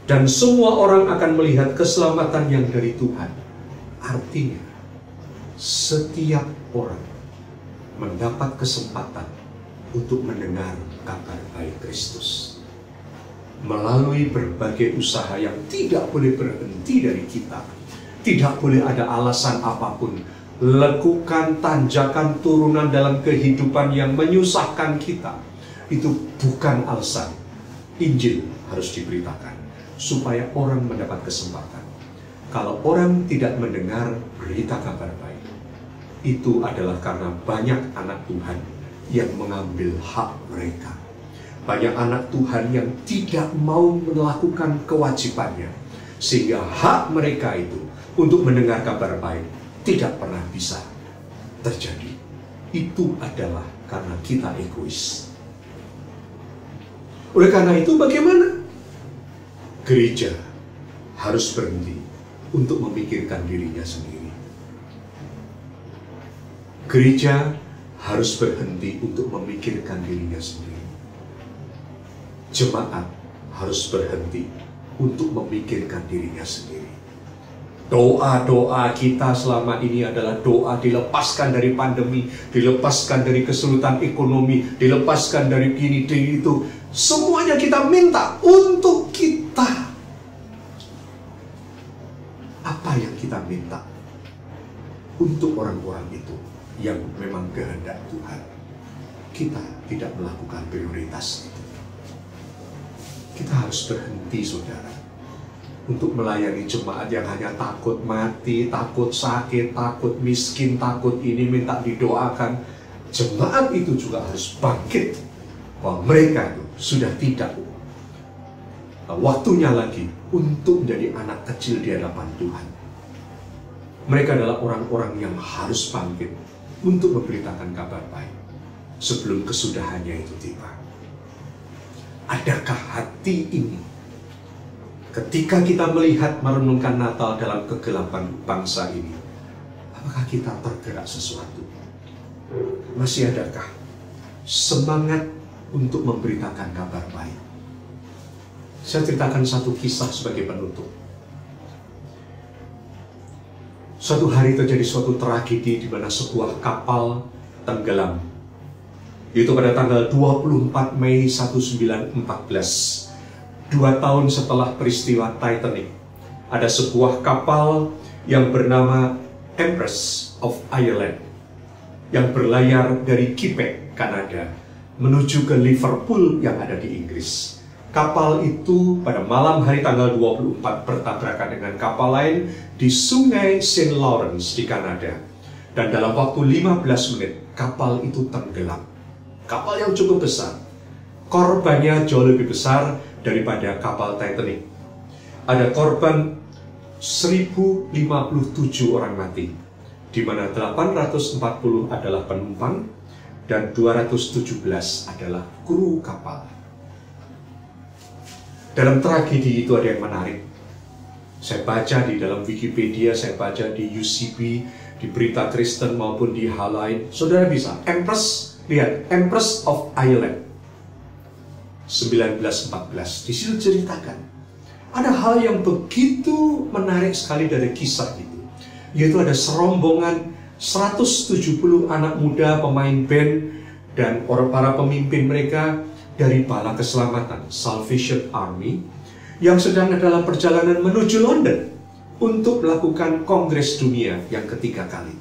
[SPEAKER 3] dan semua orang akan melihat keselamatan yang dari Tuhan. Artinya, setiap orang mendapat kesempatan untuk mendengar kabar baik Kristus. Melalui berbagai usaha yang tidak boleh berhenti dari kita. Tidak boleh ada alasan apapun. Lekukan, tanjakan, turunan dalam kehidupan yang menyusahkan kita. Itu bukan alasan. Injil harus diberitakan supaya orang mendapat kesempatan. Kalau orang tidak mendengar berita kabar baik, itu adalah karena banyak anak Tuhan yang mengambil hak mereka. Banyak anak Tuhan yang tidak mau melakukan kewajibannya, sehingga hak mereka itu untuk mendengar kabar baik tidak pernah bisa terjadi. Itu adalah karena kita egois. Oleh karena itu bagaimana? Gereja harus berhenti untuk memikirkan dirinya sendiri. Gereja harus berhenti untuk memikirkan dirinya sendiri. Jemaat harus berhenti untuk memikirkan dirinya sendiri. Doa-doa kita selama ini adalah doa dilepaskan dari pandemi, dilepaskan dari kesulitan ekonomi, dilepaskan dari gini, dari itu. Semuanya kita minta untuk kita. Apa yang kita minta? Untuk orang-orang itu yang memang kehendak Tuhan. Kita tidak melakukan prioritas itu. Kita harus berhenti, saudara, untuk melayani jemaat yang hanya takut mati, takut sakit, takut miskin, takut ini minta didoakan. Jemaat itu juga harus bangkit bahwa mereka itu sudah tidak waktunya lagi untuk menjadi anak kecil di hadapan Tuhan. Mereka adalah orang-orang yang harus bangkit untuk memberitakan kabar baik sebelum kesudahannya itu tiba. adakah hati ini ketika kita melihat merenungkan Natal dalam kegelapan bangsa ini, apakah kita tergerak sesuatu? Masih adakah semangat untuk memberitakan kabar baik? Saya ceritakan satu kisah sebagai penutup. Suatu hari terjadi suatu tragedi di mana sebuah kapal tenggelam. Itu pada tanggal 24 Mei 1914. 2 tahun setelah peristiwa Titanic. Ada sebuah kapal yang bernama Empress of Ireland yang berlayar dari Quebec, Kanada, menuju ke Liverpool yang ada di Inggris. Kapal itu pada malam hari tanggal 24 bertabrakan dengan kapal lain di Sungai St. Lawrence di Kanada. Dan dalam waktu 15 menit, kapal itu tenggelam. Kapal yang cukup besar. Korbannya jauh lebih besar daripada kapal Titanic. Ada korban 1057 orang mati, di mana 840 adalah penumpang dan 217 adalah kru kapal. Dalam tragedi itu ada yang menarik. Saya baca di dalam Wikipedia, saya baca di UCB, di Berita Kristen maupun di hal lain. Saudara bisa, Empress, lihat, Empress of Ireland 1914. Di situ ceritakan ada hal yang begitu menarik sekali dari kisah itu, yaitu ada serombongan 170 anak muda pemain band dan para pemimpin mereka dari Bala Keselamatan Salvation Army yang sedang dalam perjalanan menuju London untuk melakukan Kongres Dunia yang ketiga kali.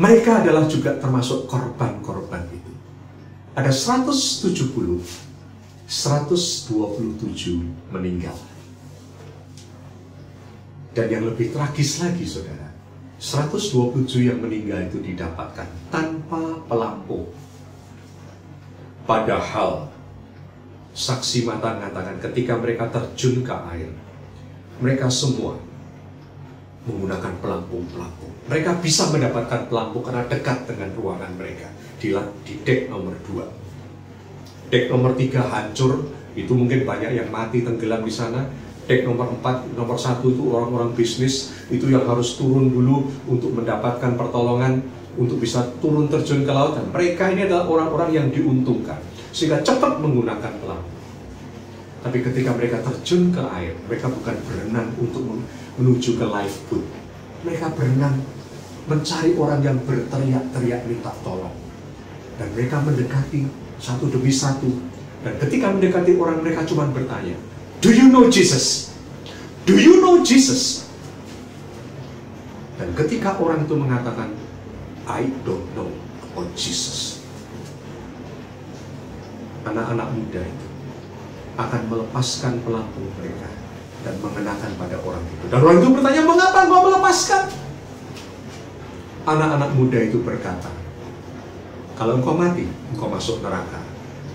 [SPEAKER 3] Mereka adalah juga termasuk korban-korban itu. Ada 170, 127 meninggal. Dan yang lebih tragis lagi, saudara, 127 yang meninggal itu didapatkan tanpa pelampung. Padahal saksi mata mengatakan ketika mereka terjun ke air, mereka semua menggunakan pelampung-pelampung. Mereka bisa mendapatkan pelampung karena dekat dengan ruangan mereka di dek nomor 2. Dek nomor 3 hancur, itu mungkin banyak yang mati tenggelam di sana. Dek nomor 4, nomor 1 itu orang-orang bisnis, itu yang harus turun dulu untuk mendapatkan pertolongan, untuk bisa turun terjun ke lautan. Mereka ini adalah orang-orang yang diuntungkan, sehingga cepat menggunakan pelampung. Tapi ketika mereka terjun ke air, mereka bukan berenang untuk menuju ke lifeboat. Mereka berenang mencari orang yang berteriak-teriak minta tolong. Dan mereka mendekati satu demi satu. Dan ketika mendekati orang, mereka cuma bertanya, "Do you know Jesus? Do you know Jesus?" Dan ketika orang itu mengatakan, "I don't know about Jesus," anak-anak muda itu akan melepaskan pelampung mereka dan mengenakan pada orang itu. Dan orang itu bertanya, "Mengapa engkau melepaskan?" Anak-anak muda itu berkata, "Kalau engkau mati, engkau masuk neraka,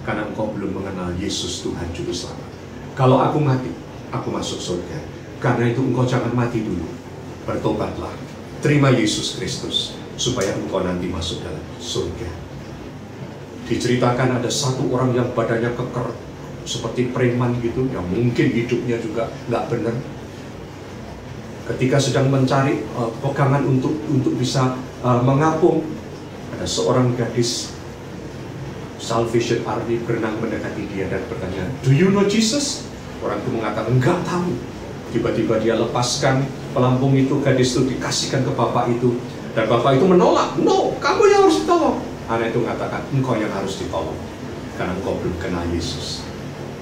[SPEAKER 3] karena engkau belum mengenal Yesus Tuhan Juru Selamat. Kalau aku mati, aku masuk surga. Karena itu engkau jangan mati dulu. Bertobatlah, terima Yesus Kristus, supaya engkau nanti masuk dalam surga." Diceritakan ada satu orang yang badannya keker, seperti preman gitu, yang mungkin hidupnya juga nggak benar. Ketika sedang mencari pegangan untuk bisa mengapung, ada seorang gadis Salvation Army berenang mendekati dia dan bertanya, "Do you know Jesus?" Orang itu mengatakan, "Enggak tahu." Tiba-tiba dia lepaskan pelampung itu, gadis itu dikasihkan ke bapak itu, dan bapak itu menolak. "No, kamu yang harus ditolong." Anak itu mengatakan, "Engkau yang harus ditolong, karena engkau belum kenal Yesus.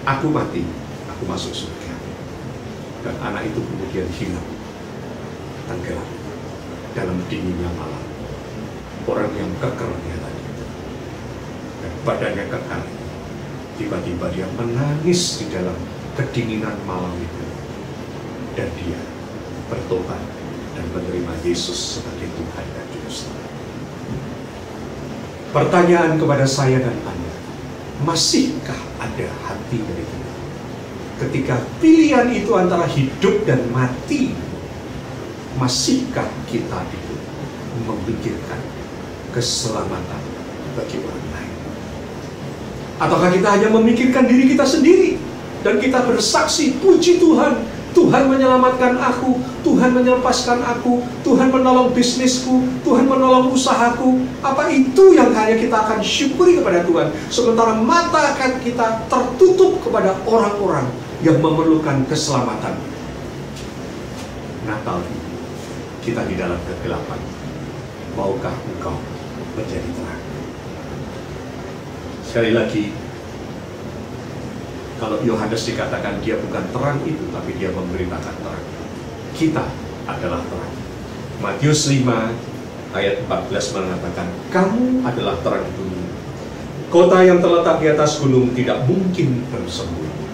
[SPEAKER 3] Aku mati, aku masuk surga." Dan anak itu kemudian hilang, tenggelam dalam dinginnya malam. Orang yang keker dia tadi, dan badannya kekar, tiba-tiba dia menangis di dalam kedinginan malam itu, dan dia bertobat dan menerima Yesus sebagai Tuhan dan Juru Selamat. Pertanyaan kepada saya dan Anda, masihkah ada hati dari kita? Ketika pilihan itu antara hidup dan mati, masihkah kita itu memikirkan keselamatan bagi orang lain? Ataukah kita hanya memikirkan diri kita sendiri dan kita bersaksi, puji Tuhan, Tuhan menyelamatkan aku, Tuhan menyelamatkan aku, Tuhan menolong bisnisku, Tuhan menolong usahaku. Apa itu yang hanya kita akan syukuri kepada Tuhan? Sementara mata kita tertutup kepada orang-orang yang memerlukan keselamatan. Natal ini kita di dalam kegelapan. Maukah engkau menjadi terang? Sekali lagi, kalau Yohanes dikatakan dia bukan terang itu, tapi dia memberitakan terang. Kita adalah terang. Matius 5 ayat 14 mengatakan, kamu adalah terang dunia. Kota yang terletak di atas gunung tidak mungkin bersembunyi.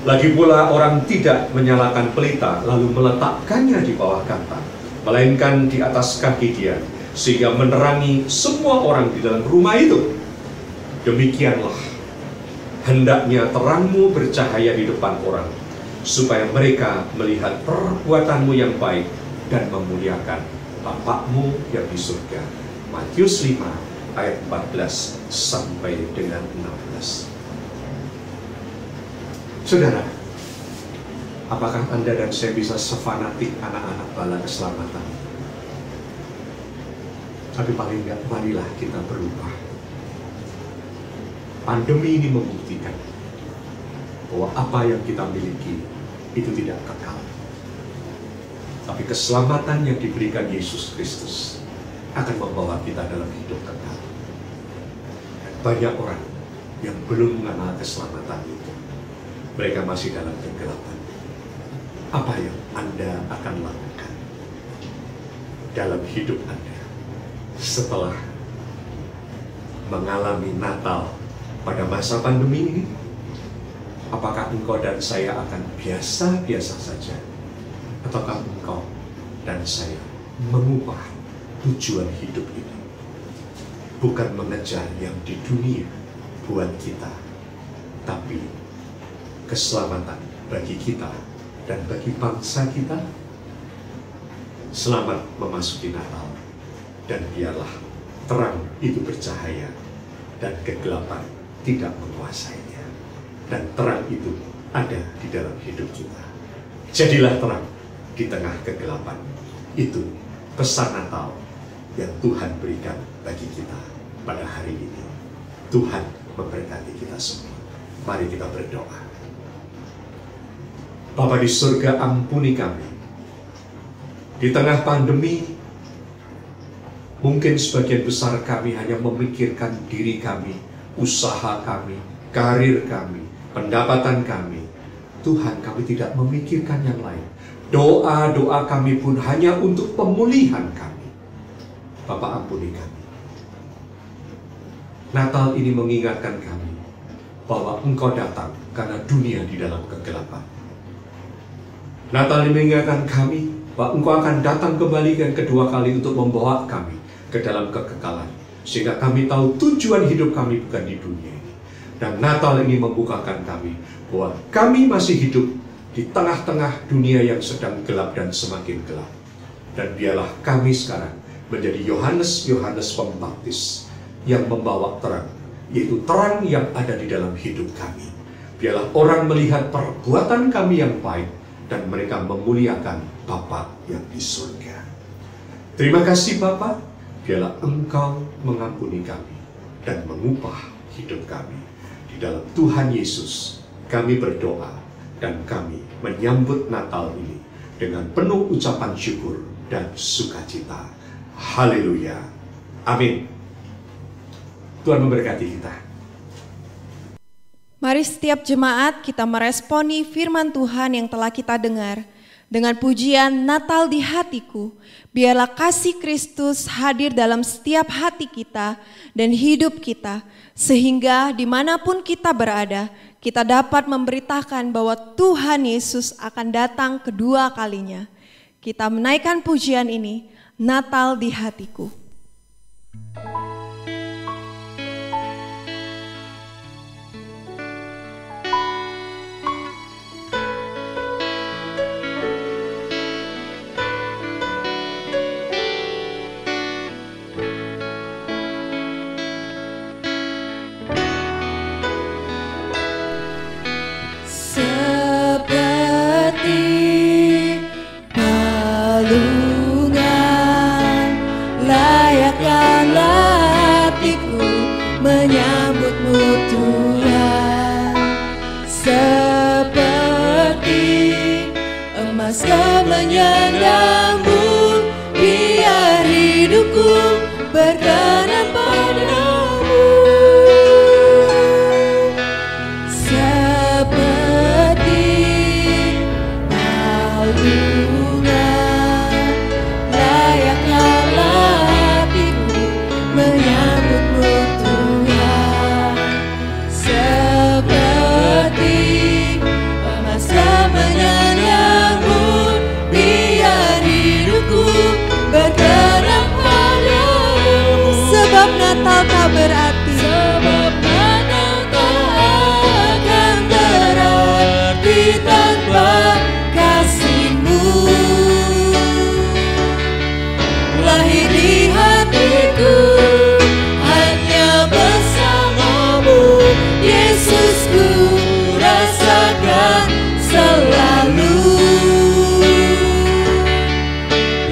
[SPEAKER 3] Lagi pula orang tidak menyalakan pelita lalu meletakkannya di bawah kantang, melainkan di atas kaki dia, sehingga menerangi semua orang di dalam rumah itu. Demikianlah hendaknya terangmu bercahaya di depan orang, supaya mereka melihat perbuatanmu yang baik dan memuliakan Bapakmu yang di surga. Matius 5 ayat 14 sampai dengan 16. Saudara, apakah Anda dan saya bisa sefanatik anak-anak bala keselamatan? Tapi paling tidak, marilah kita berubah. Pandemi ini membuktikan bahwa apa yang kita miliki itu tidak kekal. Tapi keselamatan yang diberikan Yesus Kristus akan membawa kita dalam hidup kekal. Dan banyak orang yang belum mengenal keselamatan itu. Mereka masih dalam kegelapan. Apa yang Anda akan lakukan dalam hidup Anda setelah mengalami Natal pada masa pandemi ini? Apakah engkau dan saya akan biasa-biasa saja? Ataukah engkau dan saya mengubah tujuan hidup ini? Bukan mengejar yang di dunia buat kita, tapi keselamatan bagi kita dan bagi bangsa kita. Selamat memasuki Natal, dan biarlah terang itu bercahaya dan kegelapan tidak menguasainya, dan terang itu ada di dalam hidup kita. Jadilah terang di tengah kegelapan. Itu pesan Natal yang Tuhan berikan bagi kita pada hari ini. Tuhan memberkati kita semua. Mari kita berdoa. Bapa di surga, ampuni kami. Di tengah pandemi, mungkin sebagian besar kami hanya memikirkan diri kami, usaha kami, karir kami, pendapatan kami. Tuhan, kami tidak memikirkan yang lain. Doa-doa kami pun hanya untuk pemulihan kami. Bapa, ampuni kami. Natal ini mengingatkan kami bahwa Engkau datang karena dunia di dalam kegelapan. Natal ini mengingatkan kami bahwa Engkau akan datang kembali yang kedua kali untuk membawa kami ke dalam kekekalan, sehingga kami tahu tujuan hidup kami bukan di dunia ini. Dan Natal ini membukakan kami bahwa kami masih hidup di tengah-tengah dunia yang sedang gelap dan semakin gelap. Dan biarlah kami sekarang menjadi Yohanes Pembaptis yang membawa terang, yaitu terang yang ada di dalam hidup kami. Biarlah orang melihat perbuatan kami yang baik dan mereka memuliakan Bapa yang di surga. Terima kasih Bapa. Biarlah Engkau mengampuni kami dan mengubah hidup kami. Di dalam Tuhan Yesus kami berdoa, dan kami menyambut Natal ini dengan penuh ucapan syukur dan sukacita. Haleluya. Amin. Tuhan memberkati kita.
[SPEAKER 1] Mari setiap jemaat kita meresponi firman Tuhan yang telah kita dengar dengan pujian Natal di hatiku. Biarlah kasih Kristus hadir dalam setiap hati kita dan hidup kita, sehingga dimanapun kita berada, kita dapat memberitakan bahwa Tuhan Yesus akan datang kedua kalinya. Kita menaikkan pujian ini, Natal di hatiku.
[SPEAKER 2] menyambutmu Tuhan. Seperti emas kau menyandangmu, biar hidupku berkenan padamu. Seperti naungan, layakkanlah hatiku menyambutmu Tuhan. Seperti emas kau menyandangmu, biar hidupku berkenan padamu.
[SPEAKER 1] Sebab Natal tak berarti,
[SPEAKER 2] Sebab Natal tak akan berarti tanpa kasih-Mu. Lahir di hatiku hanya bersama-Mu, Yesus, ku rasakan selalu.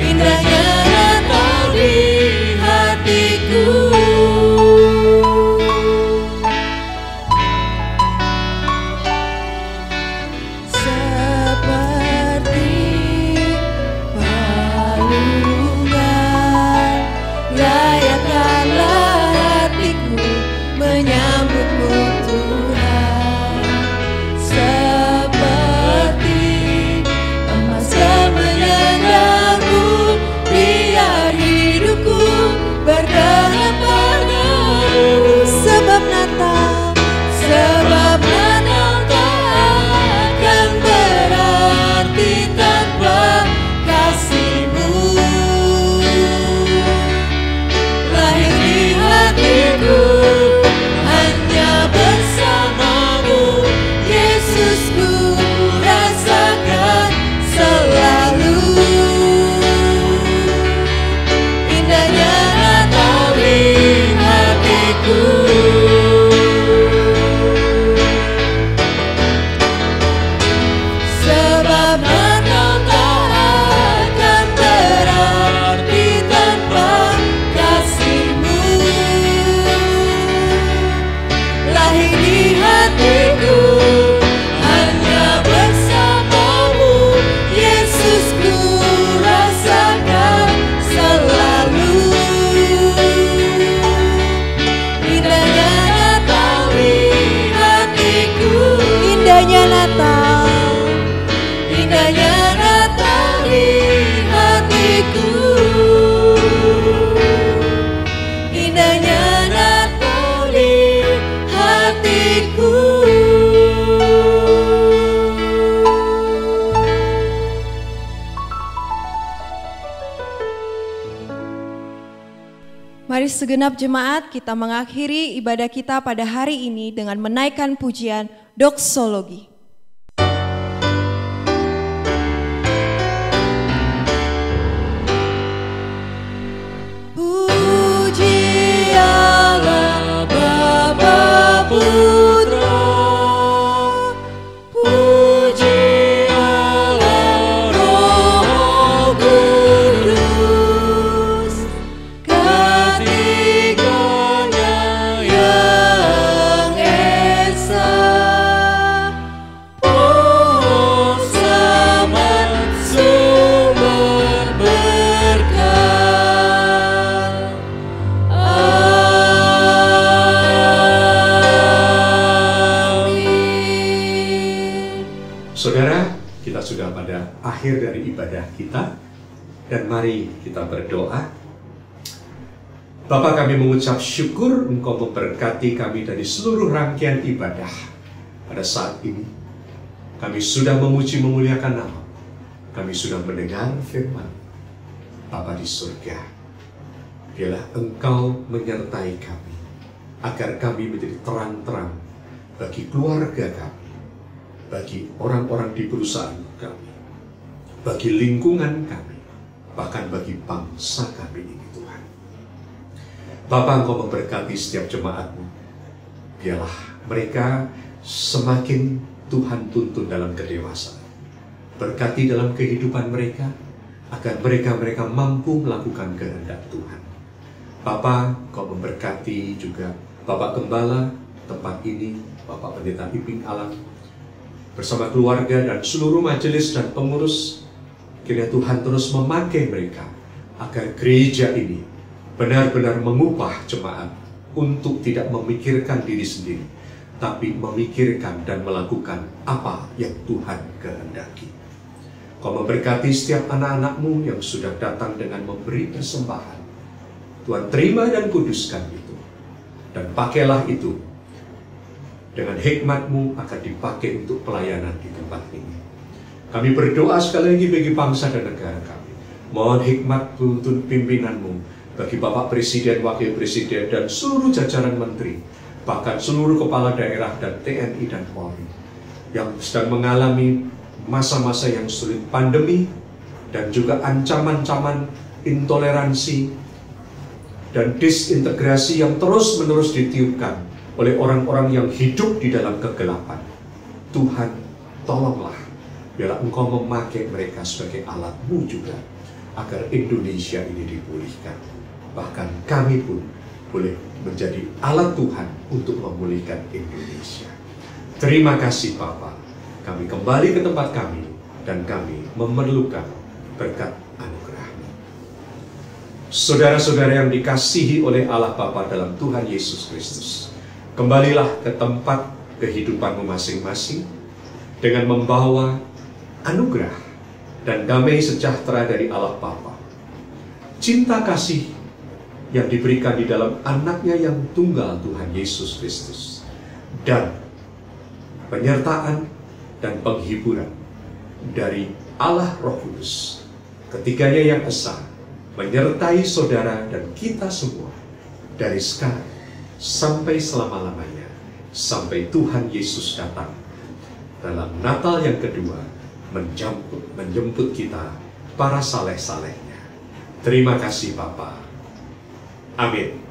[SPEAKER 2] Indahnya Natal di hatiku. Seperti palungan, layakkanlah hatiku menyambutmu Tuhan. Seperti emas kau menyandangmu, biar hidupku berkenan padamu.
[SPEAKER 1] sebab Natal
[SPEAKER 2] Sebab Natal tak akan berarti tanpa kasih-Mu. Lahir di hatiku hanya bersama-Mu, Yesus, ku rasakan selalu. Indahnya Natal di hatiku. Sebab Natal tak akan berarti tanpa kasih-Mu. Lahir di hatiku hanya bersama-Mu, Yesus, ku rasakan selalu. Indahnya Natal di hatiku.
[SPEAKER 1] indahnya Natal,
[SPEAKER 2] Indahnya Natal di hatiku. Indahnya Natal di hatiku.
[SPEAKER 1] mari segenap jemaat kita mengakhiri ibadah kita pada hari ini dengan menaikkan pujian doksologi.
[SPEAKER 2] Puji Allah Bapa Putra, puji Allah Roh Kudus, ketiganya yang esa, pohon zaman sumber berkah. Amin.
[SPEAKER 3] Saudara, kita sudah pada akhir dari ibadah kita, dan mari kita berdoa. Bapa, kami mengucap syukur Engkau memberkati kami dari seluruh rangkaian ibadah pada saat ini. Kami sudah memuji memuliakan nama, kami sudah mendengar firman. Bapa di surga, biarlah Engkau menyertai kami, agar kami menjadi terang-terang bagi keluarga kami, bagi orang-orang di perusahaan kami, bagi lingkungan kami, bahkan bagi bangsa kami ini, Tuhan. Bapa, Engkau memberkati setiap jemaat-Mu. Biarlah mereka semakin Tuhan tuntun dalam kedewasaan. Berkati dalam kehidupan mereka, agar mereka mampu melakukan kehendak Tuhan. Bapa, Engkau memberkati juga Bapak Gembala tempat ini, Bapak Pendeta Iping Alam, bersama keluarga dan seluruh majelis dan pengurus, kiranya Tuhan terus memakai mereka agar gereja ini benar-benar mengubah jemaat untuk tidak memikirkan diri sendiri, tapi memikirkan dan melakukan apa yang Tuhan kehendaki. Kau memberkati setiap anak-anak-Mu yang sudah datang dengan memberi persembahan. Tuhan terima dan kuduskan itu. Dan pakailah itu. Dengan hikmat-Mu akan dipakai untuk pelayanan di tempat ini. Kami berdoa sekali lagi bagi bangsa dan negara kami. Mohon hikmat tuntun pimpinan-Mu bagi Bapak Presiden, Wakil Presiden, dan seluruh jajaran menteri, bahkan seluruh kepala daerah dan TNI dan Polri yang sedang mengalami masa-masa yang sulit, pandemi, dan juga ancaman-ancaman intoleransi dan disintegrasi yang terus-menerus ditiupkan oleh orang-orang yang hidup di dalam kegelapan. Tuhan, tolonglah, biarlah Engkau memakai mereka sebagai alat-Mu juga, agar Indonesia ini dipulihkan. Bahkan kami pun boleh menjadi alat Tuhan untuk memulihkan Indonesia. Terima kasih Bapa. Kami kembali ke tempat kami dan kami memerlukan berkat anugerah-Mu. Saudara-saudara yang dikasihi oleh Allah Bapa dalam Tuhan Yesus Kristus, kembalilah ke tempat kehidupanmu masing-masing dengan membawa anugerah dan damai sejahtera dari Allah Bapa. Cinta kasih yang diberikan di dalam anaknya yang tunggal Tuhan Yesus Kristus. Dan penyertaan dan penghiburan dari Allah Roh Kudus, ketiganya yang esa, menyertai saudara dan kita semua dari sekarang sampai selama-lamanya, sampai Tuhan Yesus datang dalam Natal yang kedua, menjemput kita para saleh-salehnya. Terima kasih Bapa. Amin.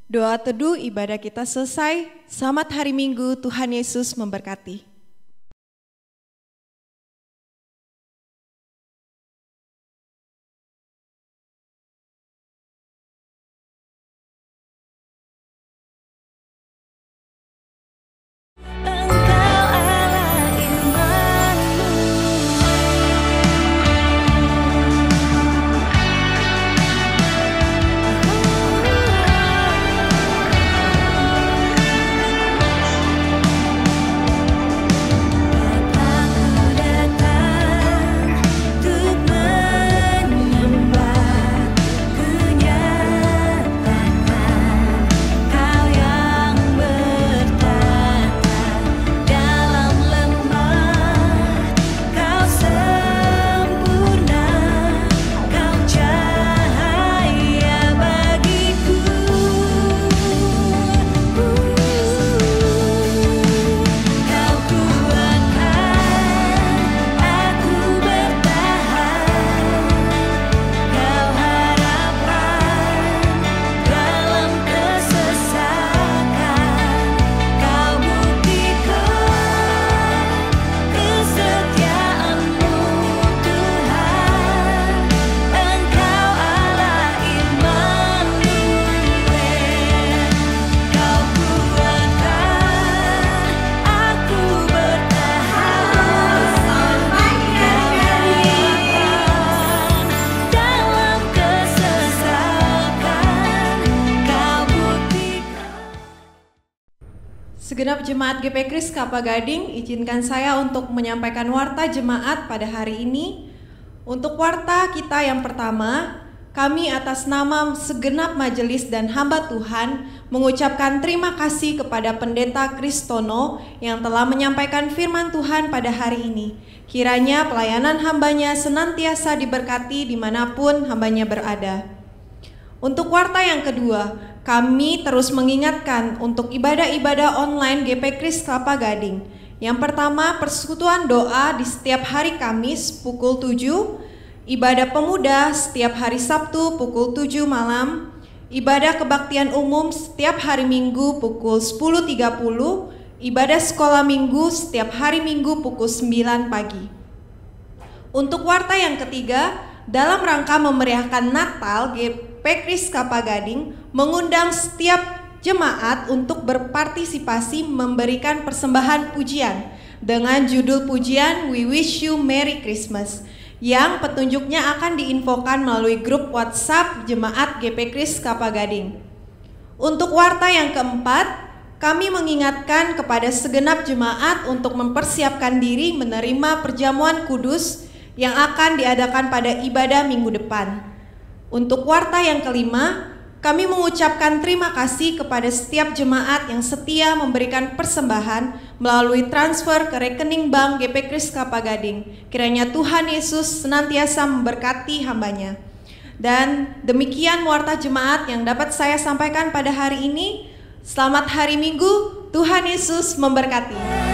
[SPEAKER 1] Doa teduh ibadah kita selesai. Selamat hari Minggu, Tuhan Yesus memberkati. Segenap jemaat GP Kris Kelapa Gading, izinkan saya untuk menyampaikan warta jemaat pada hari ini. Untuk warta kita yang pertama, kami atas nama segenap majelis dan hamba Tuhan mengucapkan terima kasih kepada Pendeta Kristono yang telah menyampaikan firman Tuhan pada hari ini. Kiranya pelayanan hambanya senantiasa diberkati dimanapun hambanya berada. Untuk warta yang kedua, kami terus mengingatkan untuk ibadah-ibadah online GP Kris Kelapa Gading. Yang pertama, persekutuan doa di setiap hari Kamis pukul 7, ibadah pemuda setiap hari Sabtu pukul 7 malam, ibadah kebaktian umum setiap hari Minggu pukul 10.30, ibadah sekolah minggu setiap hari Minggu pukul 9 pagi. Untuk warta yang ketiga, dalam rangka memeriahkan Natal, GP Kris Kelapa Gading mengundang setiap jemaat untuk berpartisipasi memberikan persembahan pujian dengan judul pujian We Wish You Merry Christmas, yang petunjuknya akan diinfokan melalui grup WhatsApp Jemaat GP Kris Kelapa Gading. Untuk warta yang keempat, kami mengingatkan kepada segenap jemaat untuk mempersiapkan diri menerima perjamuan kudus yang akan diadakan pada ibadah minggu depan. Untuk warta yang kelima, kami mengucapkan terima kasih kepada setiap jemaat yang setia memberikan persembahan melalui transfer ke rekening bank GP Kris Kelapa Gading. Kiranya Tuhan Yesus senantiasa memberkati hambanya. Dan demikian warta jemaat yang dapat saya sampaikan pada hari ini. Selamat hari Minggu, Tuhan Yesus memberkati.